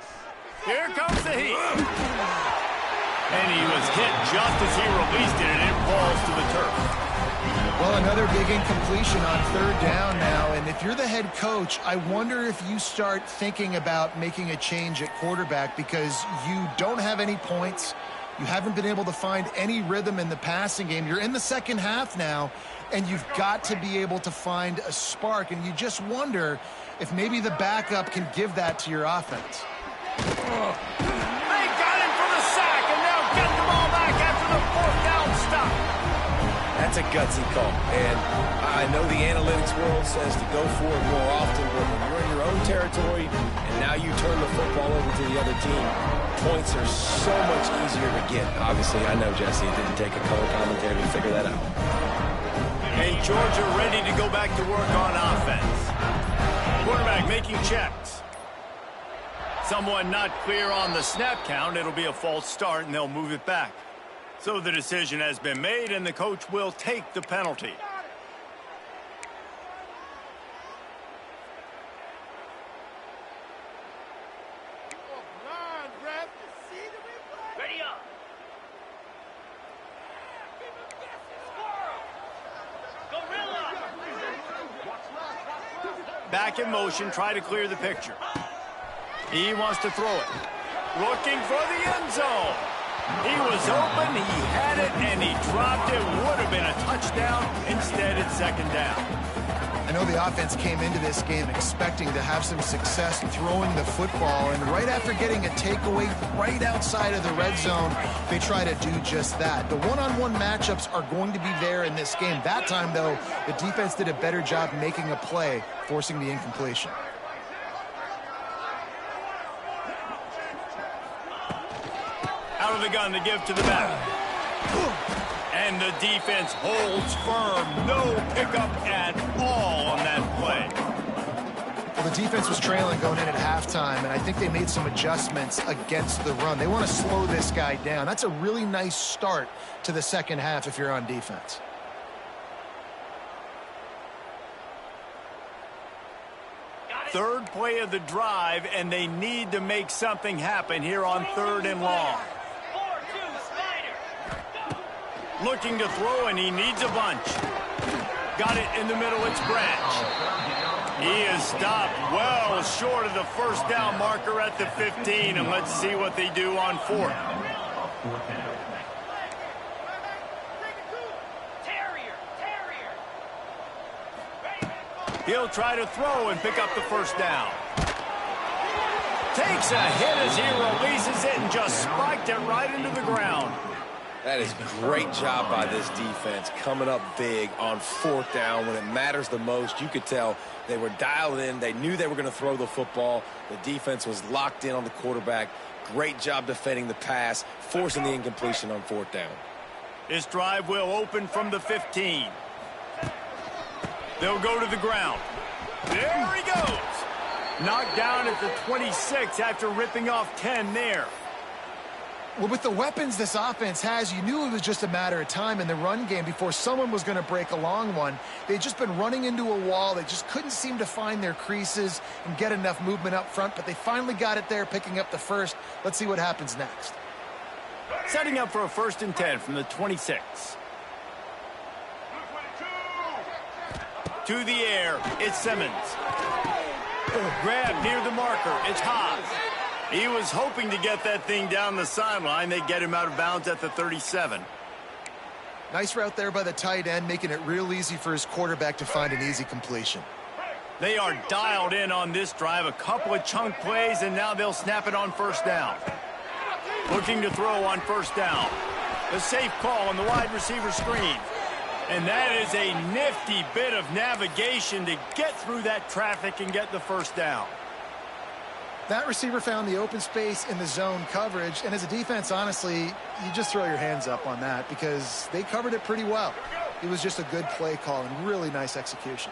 Here comes the heat. And he was hit just as he released it, and it falls to the turf. Well, another big incompletion on 3rd down now, and if you're the head coach, I wonder if you start thinking about making a change at quarterback because you don't have any points. You haven't been able to find any rhythm in the passing game. You're in the second half now, and you've got to be able to find a spark, and you just wonder if maybe the backup can give that to your offense. They got him for the sack, and now get the ball back after the 4th down stop. That's a gutsy call, and I know the analytics world says to go for it more often, but when you're in your own territory and now you turn the football over to the other team, points are so much easier to get. Obviously, I know, Jesse, it didn't take a color commentator to figure that out. And Georgia ready to go back to work on offense. Quarterback making checks. Someone not clear on the snap count. It'll be a false start, and they'll move it back. So the decision has been made, and the coach will take the penalty. Ready up. Gorilla. Back in motion, try to clear the picture. He wants to throw it. Looking for the end zone. He was open, he had it, and he dropped it. Would have been a touchdown. Instead, it's 2nd down. I know the offense came into this game expecting to have some success throwing the football, and right after getting a takeaway right outside of the red zone, they try to do just that. The one-on-one matchups are going to be there in this game. That time, though, the defense did a better job making a play, forcing the incompletion. Out of the gun to give to the back. And the defense holds firm. No pickup at all on that play. Well, the defense was trailing going in at halftime, and I think they made some adjustments against the run. They want to slow this guy down. That's a really nice start to the second half if you're on defense. Third play of the drive, and they need to make something happen here on 3rd and long. Looking to throw, and he needs a bunch. Got it in the middle, it's Branch. He is stopped well short of the 1st down marker at the 15, and let's see what they do on 4th. He'll try to throw and pick up the 1st down. Takes a hit as he releases it and just spiked it right into the ground. That is great job by this defense, coming up big on 4th down when it matters the most. You could tell they were dialed in. They knew they were going to throw the football. The defense was locked in on the quarterback. Great job defending the pass, forcing the incompletion on 4th down. This drive will open from the 15. They'll go to the ground. There he goes. Knocked down at the 26 after ripping off 10 there. Well, with the weapons this offense has, you knew it was just a matter of time in the run game before someone was going to break a long one. They'd just been running into a wall. They just couldn't seem to find their creases and get enough movement up front, but they finally got it there, picking up the first. Let's see what happens next. Setting up for a 1st and 10 from the 26. To the air, it's Simmons. Grab near the marker, it's Haas. He was hoping to get that thing down the sideline. They get him out of bounds at the 37. Nice route there by the tight end, making it real easy for his quarterback to find an easy completion. They are dialed in on this drive. A couple of chunk plays, and now they'll snap it on 1st down. Looking to throw on 1st down. The safe call on the wide receiver screen. And that is a nifty bit of navigation to get through that traffic and get the 1st down. That receiver found the open space in the zone coverage, and as a defense, honestly, you just throw your hands up on that because they covered it pretty well. It was just a good play call and really nice execution.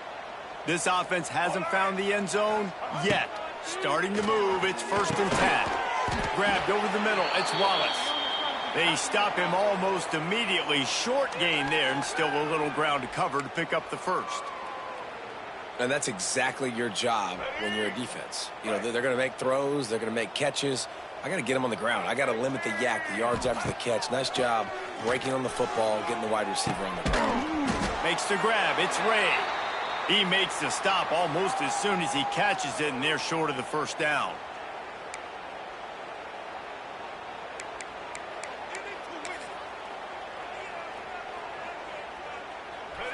This offense hasn't found the end zone yet. Starting to move, it's 1st and 10. Grabbed over the middle, it's Wallace. They stop him almost immediately. Short gain there, and still a little ground to cover to pick up the 1st. And that's exactly your job when you're a defense. You know, they're going to make throws. They're going to make catches. I got to get them on the ground. I got to limit the yak, the yards after the catch. Nice job breaking on the football, getting the wide receiver on the ground. Makes the grab. It's Ray. He makes the stop almost as soon as he catches it, and they're short of the 1st down.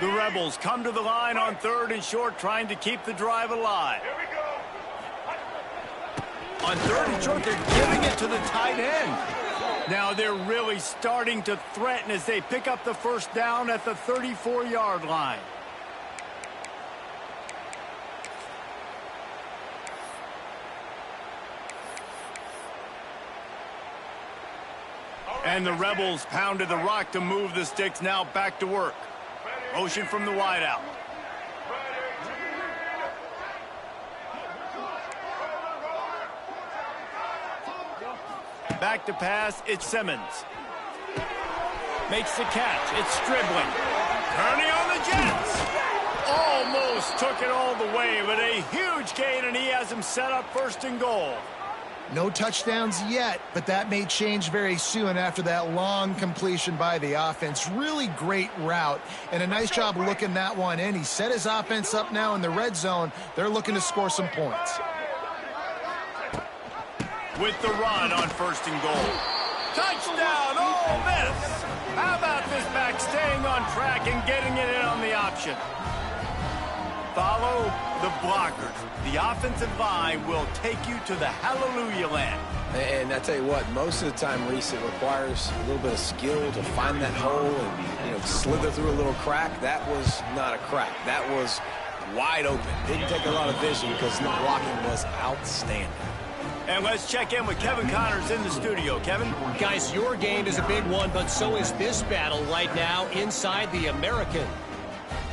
The Rebels come to the line on 3rd and short, trying to keep the drive alive. On 3rd and short, they're giving it to the tight end. Now they're really starting to threaten as they pick up the 1st down at the 34-yard line. And the Rebels pounded the rock to move the sticks, now back to work. Motion from the wideout. Back to pass, it's Simmons. Makes the catch, it's Stribling. Turning on the Jets. Almost took it all the way, but a huge gain, and he has him set up 1st and goal. No touchdowns yet, but that may change very soon after that long completion by the offense. Really great route, and a nice job looking that one in. He set his offense up now in the red zone. They're looking to score some points. With the run on 1st and goal. Touchdown, Ole Miss! How about this back staying on track and getting it in on the option? Follow the blockers. The offensive line will take you to the hallelujah land. And I tell you what, most of the time, Reese, it requires a little bit of skill to find that hole and, you know, slither through a little crack. That was not a crack. That was wide open. Didn't take a lot of vision because the blocking was outstanding. And let's check in with Kevin Connors in the studio. Kevin? Guys, your game is a big one, but so is this battle right now inside the American.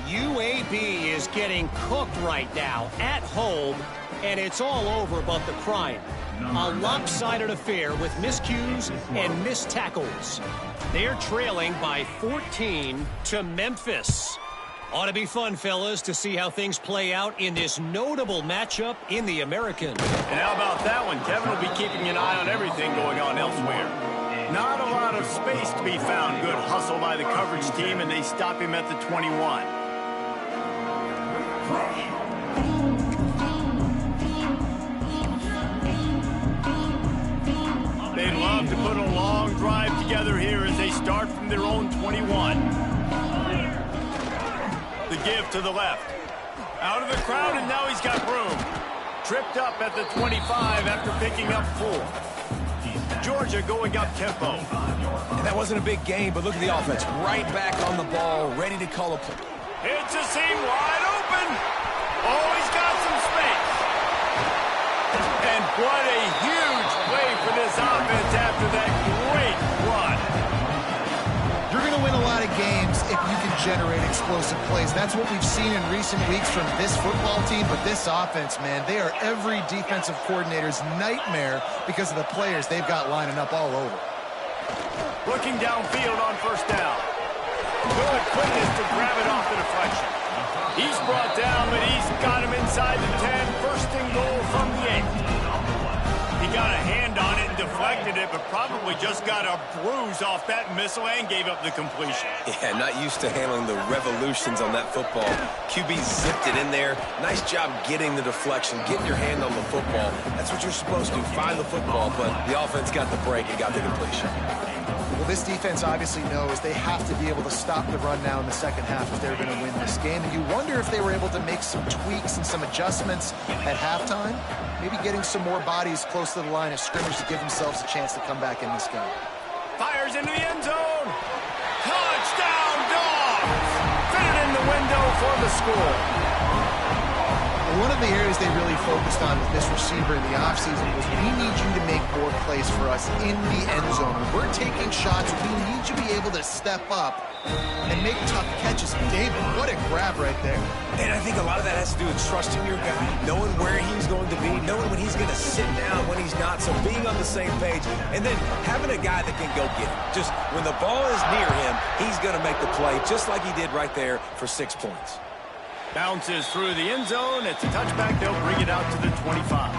UAB is getting cooked right now at home, and it's all over but the crying. A lopsided affair with miscues and missed tackles. They're trailing by 14 to Memphis. Ought to be fun, fellas, to see how things play out in this notable matchup in the American. And how about that one? Kevin will be keeping an eye on everything going on elsewhere. Not a lot of space to be found. Good hustle by the coverage team, and they stop him at the 21. They love to put a long drive together here as they start from their own 21. The give to the left. Out of the crowd, and now he's got room. Tripped up at the 25 after picking up 4. Georgia going up tempo. And that wasn't a big game, but look at the offense. Right back on the ball, ready to call a play. It's a seam wide open. Oh, he's got some space. And what a huge play for this offense after that great run. You're going to win a lot of games if you can generate explosive plays. That's what we've seen in recent weeks from this football team, but this offense, man, they are every defensive coordinator's nightmare because of the players they've got lining up all over. Looking downfield on first down. Good quickness to grab it off the deflection. He's brought down, but he's got him inside the 10. First and goal from the 8. He got a hand on it and deflected it, but probably just got a bruise off that missile and gave up the completion. Yeah, not used to handling the revolutions on that football. QB zipped it in there. Nice job getting the deflection, getting your hand on the football. That's what you're supposed to, find the football, but the offense got the break and got the completion. Well, this defense obviously knows they have to be able to stop the run now in the second half if they're going to win this game. And you wonder if they were able to make some tweaks and some adjustments at halftime, maybe getting some more bodies close to the line of scrimmage to give themselves a chance to come back in this game. Fires into the end zone. Touchdown, Dogs! Fit it in the window for the score. One of the areas they really focused on with this receiver in the offseason was we need you to make more plays for us in the end zone. When we're taking shots, we need you to be able to step up and make tough catches. David, what a grab right there. And I think a lot of that has to do with trusting your guy, knowing where he's going to be, knowing when he's going to sit down, when he's not, so being on the same page, and then having a guy that can go get it. Just when the ball is near him, he's going to make the play, just like he did right there for 6 points. Bounces through the end zone. It's a touchback. They'll bring it out to the 25.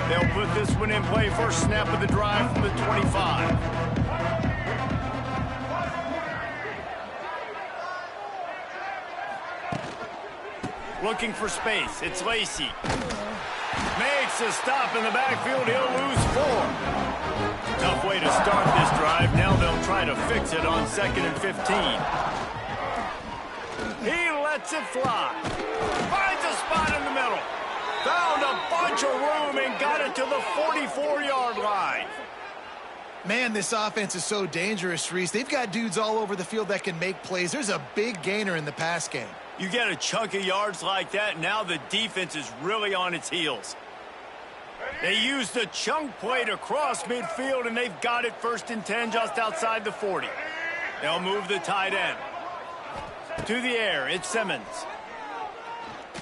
They'll put this one in play. First snap of the drive from the 25. Looking for space. It's Lacy. Makes a stop in the backfield. He'll lose 4. Tough way to start this drive. Now they'll try to fix it on 2nd and 15. He lets it fly. Finds a spot in the middle. Found a bunch of room and got it to the 44-yard line. Man, this offense is so dangerous, Reese. They've got dudes all over the field that can make plays. There's a big gainer in the pass game. You get a chunk of yards like that, now the defense is really on its heels. They used the chunk play to cross midfield, and they've got it 1st and 10 just outside the 40. They'll move the tight end. To the air, it's Simmons.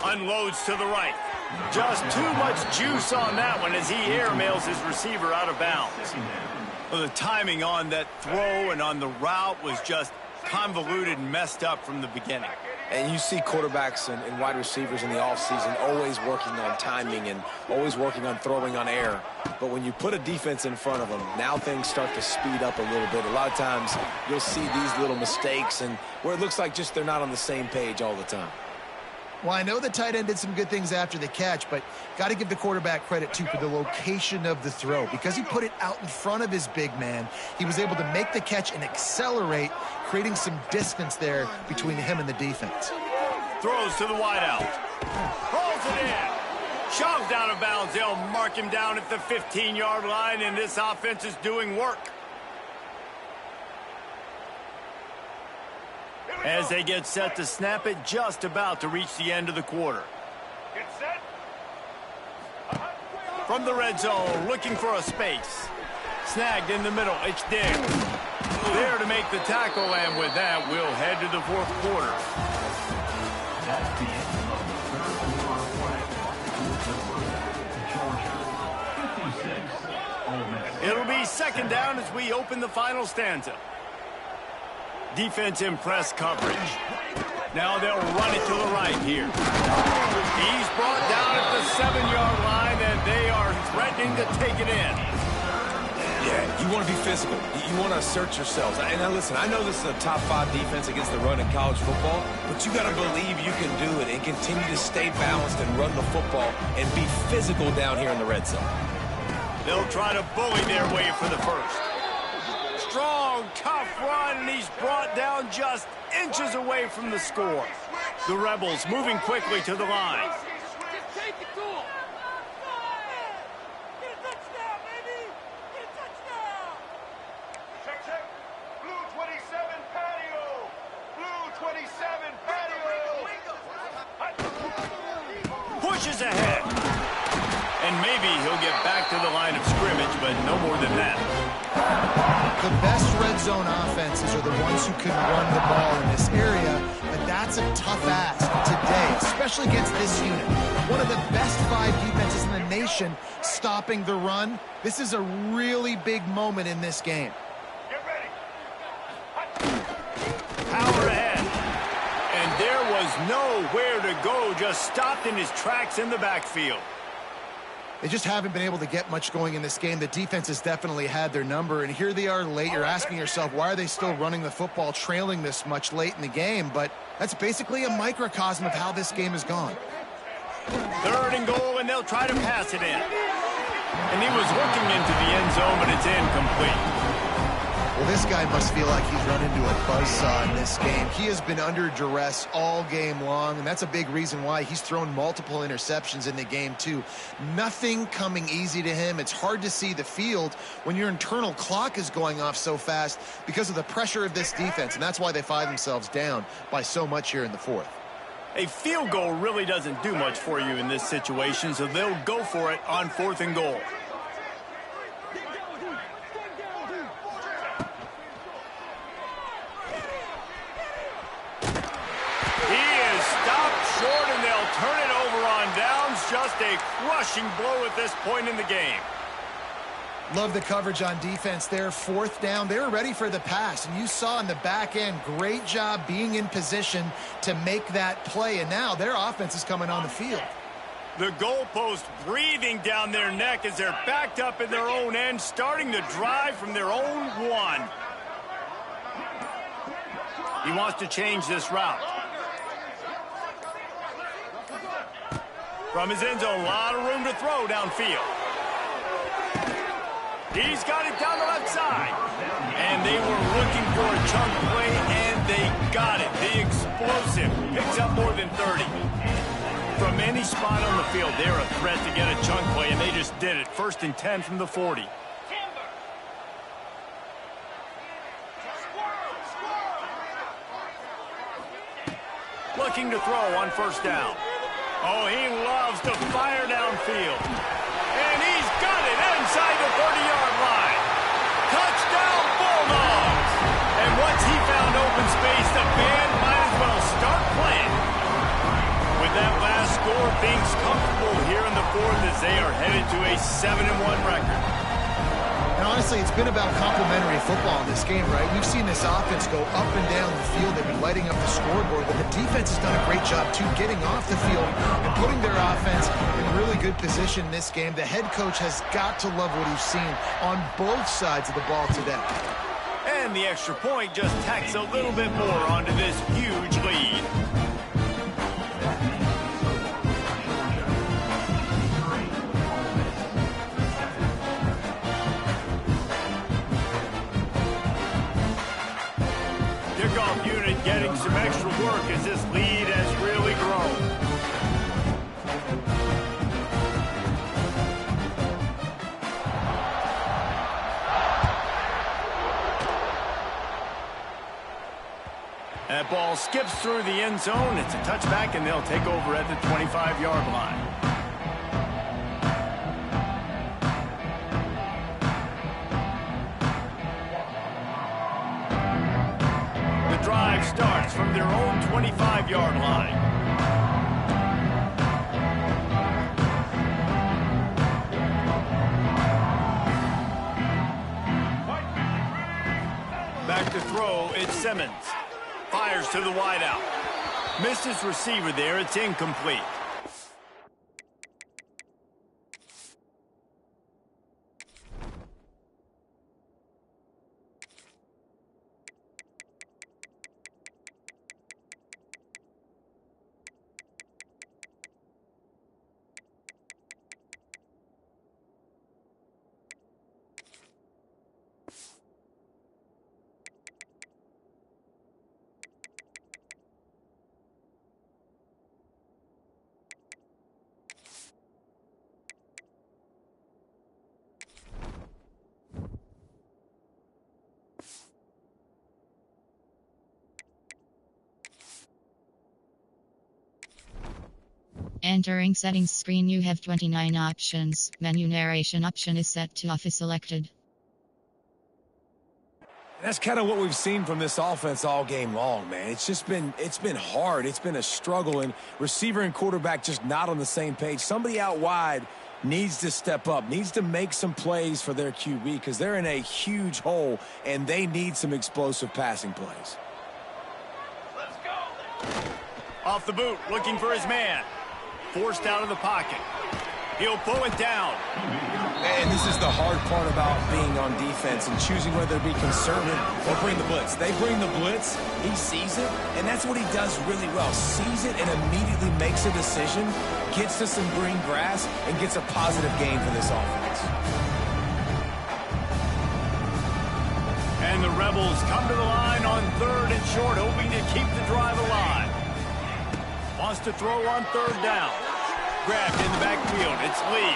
Unloads to the right. Just too much juice on that one as he airmails his receiver out of bounds. Well, the timing on that throw and on the route was just convoluted and messed up from the beginning. And you see quarterbacks and wide receivers in the offseason always working on timing and always working on throwing on air. But when you put a defense in front of them, now things start to speed up a little bit. A lot of times you'll see these little mistakes and where it looks like just they're not on the same page all the time. Well, I know the tight end did some good things after the catch, but got to give the quarterback credit, too, for the location of the throw. Because he put it out in front of his big man, he was able to make the catch and accelerate, creating some distance there between him and the defense. Throws to the wideout. Pulls it in. Shoved out of bounds. They'll mark him down at the 15-yard line, and this offense is doing work. As they get set to snap it, just about to reach the end of the quarter. Get set. From the red zone, looking for a space. Snagged in the middle, it's Diggs. There to make the tackle, and with that, we'll head to the 4th quarter. That's the end of the 3rd quarter. Georgia 56, Ole Miss. It'll be 2nd down as we open the final stanza. Defense in press coverage. Now they'll run it to the right here. He's brought down at the 7-yard line, and they are threatening to take it in. Yeah, you want to be physical. You want to assert yourselves. And now listen, I know this is a top 5 defense against the run in college football, but you got to believe you can do it and continue to stay balanced and run the football and be physical down here in the red zone. They'll try to bully their way for the first. Strong, tough run, and he's brought down just inches away from the score. The Rebels moving quickly to the line. Take it to him. Get a touchdown, baby. Get a touchdown. Check. Blue 27 patio. Blue 27 patio. Pushes ahead. And maybe he'll get back to the line of scrimmage, but no more than that. The best red zone offenses are the ones who can run the ball in this area, but that's a tough ask today, especially especially against this unit. One of the best 5 defenses in the nation stopping the run. This is a really big moment in this game. Get ready. Power ahead. And there was nowhere to go, just stopped in his tracks in the backfield. They just haven't been able to get much going in this game. The defense has definitely had their number, and here they are late. You're asking yourself, why are they still running the football, trailing this much late in the game? But that's basically a microcosm of how this game has gone. 3rd and goal, and they'll try to pass it in. And he was looking into the end zone, but it's incomplete. Well, this guy must feel like he's run into a buzzsaw in this game. He has been under duress all game long, and that's a big reason why he's thrown multiple interceptions in the game, too. Nothing coming easy to him. It's hard to see the field when your internal clock is going off so fast because of the pressure of this defense, and that's why they find themselves down by so much here in the 4th. A field goal really doesn't do much for you in this situation, so they'll go for it on 4th and goal. Short, and they'll turn it over on downs. Just a crushing blow at this point in the game. Love the coverage on defense there. 4th down. They were ready for the pass, and you saw in the back end, great job being in position to make that play, and now their offense is coming on the field. The goalpost breathing down their neck as they're backed up in their own end, starting to drive from their own 1. He wants to change this route. From his end zone, a lot of room to throw downfield. He's got it down the left side. And they were looking for a chunk play, and they got it. The explosive picks up more than 30. From any spot on the field, they're a threat to get a chunk play, and they just did it. 1st and 10 from the 40. Looking to throw on 1st down. Oh, he loves to fire downfield. And he's got it inside the 30-yard line. Touchdown, Bulldogs! And once he found open space, the band might as well start playing. With that last score, things comfortable here in the 4th as they are headed to a 7-1 record. And honestly, it's been about complementary football in this game, right? We've seen this offense go up and down the field. They've been lighting up the scoreboard, but the defense has done a great job, too, getting off the field and putting their offense in really good position in this game. The head coach has got to love what he's seen on both sides of the ball today. And the extra point just tacks a little bit more onto this huge lead. Kickoff unit getting some extra work as this lead has really grown. That ball skips through the end zone. It's a touchback, and they'll take over at the 25-yard line. Drive starts from their own 25-yard line. Back to throw, it's Simmons. Fires to the wideout. Missed his receiver there, it's incomplete. Entering settings screen, you have 29 options. Menu narration option is set to off is selected. That's kind of what we've seen from this offense all game long, man. It's been hard. It's been a struggle, and receiver and quarterback just not on the same page. Somebody out wide needs to step up, needs to make some plays for their QB because they're in a huge hole, and they need some explosive passing plays. Let's go. Off the boot, looking for his man. Forced out of the pocket. He'll pull it down. And this is the hard part about being on defense and choosing whether to be conservative or bring the blitz. They bring the blitz, he sees it, and that's what he does really well. Sees it and immediately makes a decision, gets to some green grass, and gets a positive gain for this offense. And the Rebels come to the line on 3rd and short, hoping to keep the drive alive. Wants to throw on 3rd down. Grabbed in the backfield. It's Lee.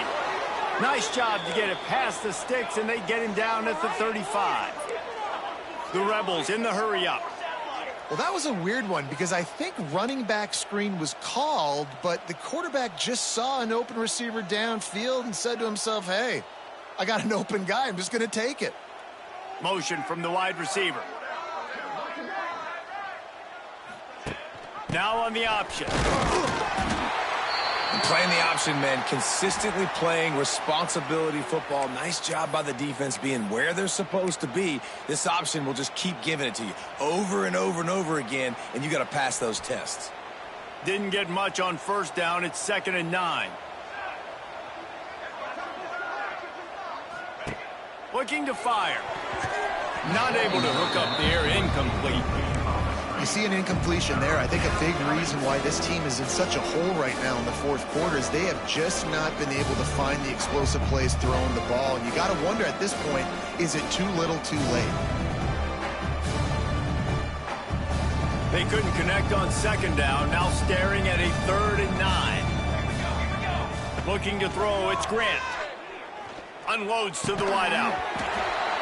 Nice job to get it past the sticks, and they get him down at the 35. The Rebels in the hurry-up. Well, that was a weird one because I think running back screen was called, but the quarterback just saw an open receiver downfield and said to himself, hey, I got an open guy. I'm just going to take it. Motion from the wide receiver. Now on the option. Playing the option, man, consistently playing responsibility football. Nice job by the defense being where they're supposed to be. This option will just keep giving it to you over and over and over again, and you got to pass those tests. Didn't get much on 1st down. It's 2nd and 9. Looking to fire. Not able to hook up there. Incomplete. You see an incompletion there. I think a big reason why this team is in such a hole right now in the 4th quarter is they have just not been able to find the explosive plays throwing the ball. And you got to wonder at this point, is it too little too late? They couldn't connect on 2nd down. Now staring at a 3rd and 9. Looking to throw. It's Grant. Unloads to the wideout.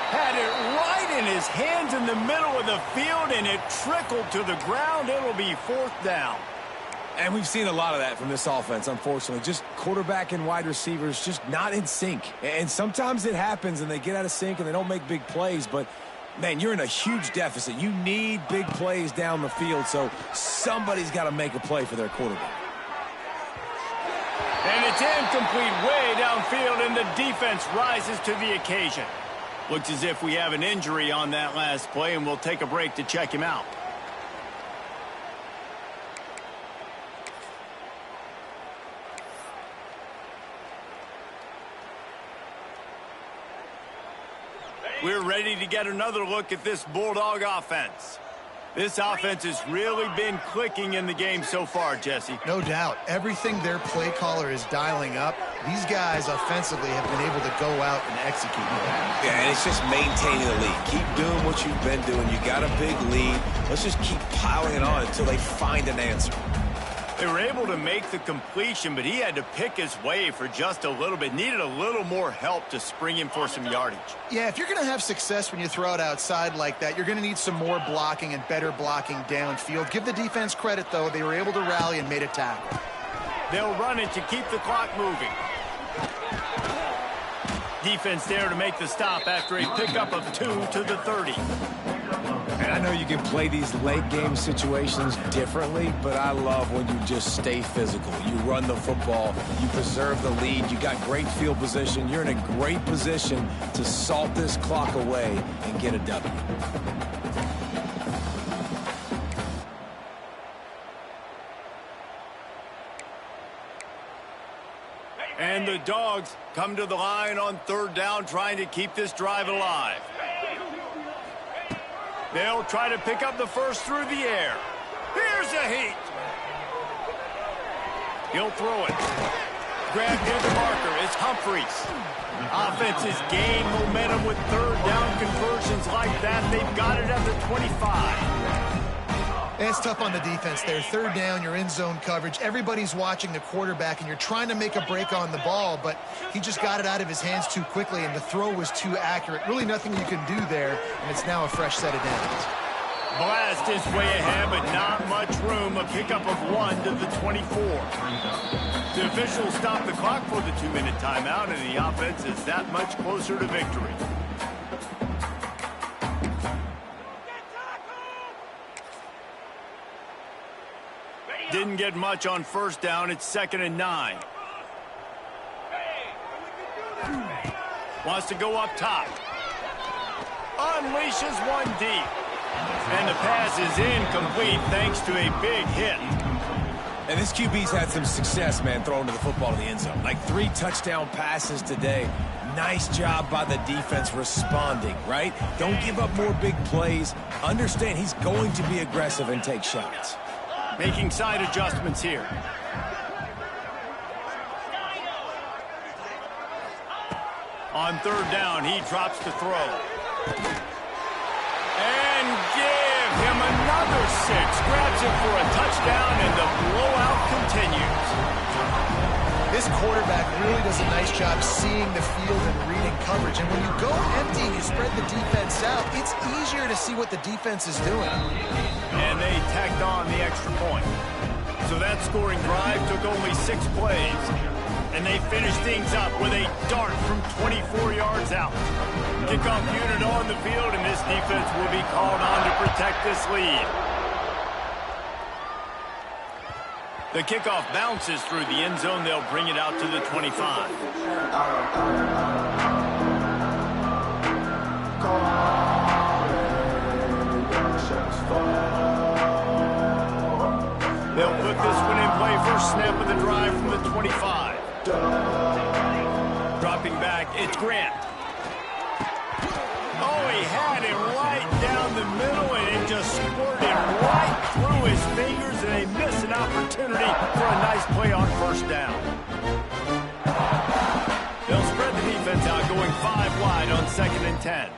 Had it right in his hands in the middle of the field, and it trickled to the ground. It'll be 4th down. And we've seen a lot of that from this offense, unfortunately. Just quarterback and wide receivers just not in sync. And sometimes it happens, and they get out of sync, and they don't make big plays. But, man, you're in a huge deficit. You need big plays down the field, so somebody's got to make a play for their quarterback. And it's incomplete way downfield, and the defense rises to the occasion. Looks as if we have an injury on that last play, and we'll take a break to check him out. We're ready to get another look at this Bulldog offense. This offense has really been clicking in the game so far, Jesse. No doubt. Everything their play caller is dialing up, these guys offensively have been able to go out and execute. Yeah, and it's just maintaining the lead. Keep doing what you've been doing. You got a big lead. Let's just keep piling it on until they find an answer. They were able to make the completion, but he had to pick his way for just a little bit. Needed a little more help to spring him for some yardage. Yeah, if you're going to have success when you throw it outside like that, you're going to need some more blocking and better blocking downfield. Give the defense credit, though. They were able to rally and made a tackle. They'll run it to keep the clock moving. Defense there to make the stop after a pickup of 2 to the 30. And I know you can play these late game situations differently, but I love when you just stay physical. You run the football, you preserve the lead, you got great field position. You're in a great position to salt this clock away and get a W. And the Dogs come to the line on 3rd down, trying to keep this drive alive. They'll try to pick up the first through the air. Here's a heat. He'll throw it. Grabbed near the marker. It's Humphreys. Offense has gained momentum with 3rd down conversions like that. They've got it at the 25. It's tough on the defense there. 3rd down, you're in zone coverage. Everybody's watching the quarterback, and you're trying to make a break on the ball, but he just got it out of his hands too quickly, and the throw was too accurate. Really nothing you can do there, and it's now a fresh set of downs. Blast is way ahead, but not much room. A pickup of 1 to the 24. The officials stop the clock for the 2-minute timeout, and the offense is that much closer to victory. Didn't get much on first down. It's 2nd and 9. Wants to go up top. Unleashes one deep. And the pass is incomplete thanks to a big hit. And this QB's had some success, man, throwing to the football in the end zone. Like 3 touchdown passes today. Nice job by the defense responding, right? Don't give up more big plays. Understand he's going to be aggressive and take shots. Making side adjustments here. On 3rd down, he drops to throw. And give him another 6. Grabs him for a touchdown, and the blowout continues. This quarterback really does a nice job seeing the field and reading coverage. And when you go empty and you spread the defense out, it's easier to see what the defense is doing. And they tacked on the extra point. So that scoring drive took only 6 plays. And they finished things up with a dart from 24 yards out. Kickoff unit on the field, and this defense will be called on to protect this lead. The kickoff bounces through the end zone. They'll bring it out to the 25. They'll put this one in play. First snap of the drive from the 25. Dropping back, it's Grant. Oh, he had him right down the middle, and it just squirted right through his fingers, and they miss an opportunity for a nice play on first down. They'll spread the defense out, going 5 wide on 2nd and 10.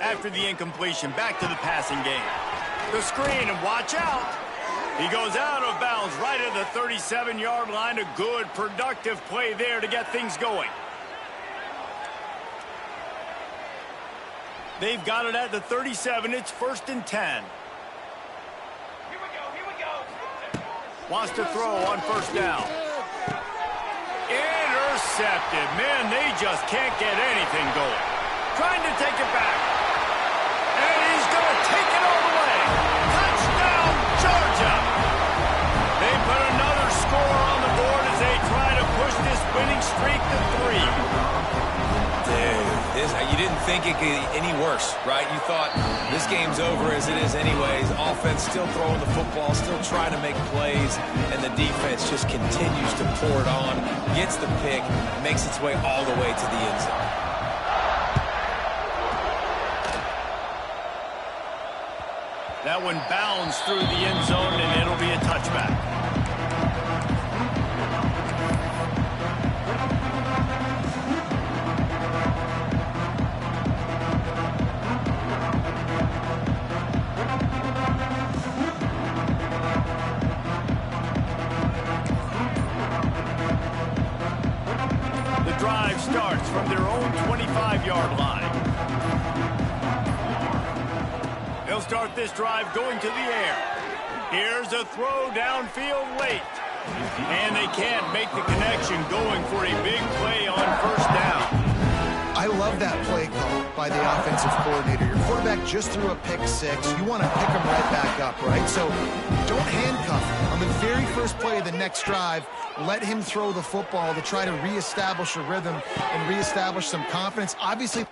After the incompletion, back to the passing game. The screen, and watch out. He goes out of bounds right at the 37-yard line. A good, productive play there to get things going. They've got it at the 37. It's 1st and 10. Here we go. Wants to throw on first down. Intercepted. Man, they just can't get anything going. Trying to take it back. And he's going to take it all the way. Touchdown, Georgia. They put another score on the board as they try to push this winning streak to 3. Dude, you didn't think it could get any worse, right? You thought this game's over as it is anyways. Offense still throwing the football, still trying to make plays, and the defense just continues to pour it on, gets the pick, makes its way all the way to the end zone. That one bounds through the end zone, and it'll be a touchback. The drive starts from their own 25-yard line. They'll start this drive going to the air. Here's a throw downfield late. And they can't make the connection, going for a big play on first down. I love that play call by the offensive coordinator. Your quarterback just threw a pick 6. You want to pick him right back up, right? So don't handcuff him. On the very first play of the next drive, let him throw the football to try to reestablish a rhythm and reestablish some confidence. Obviously,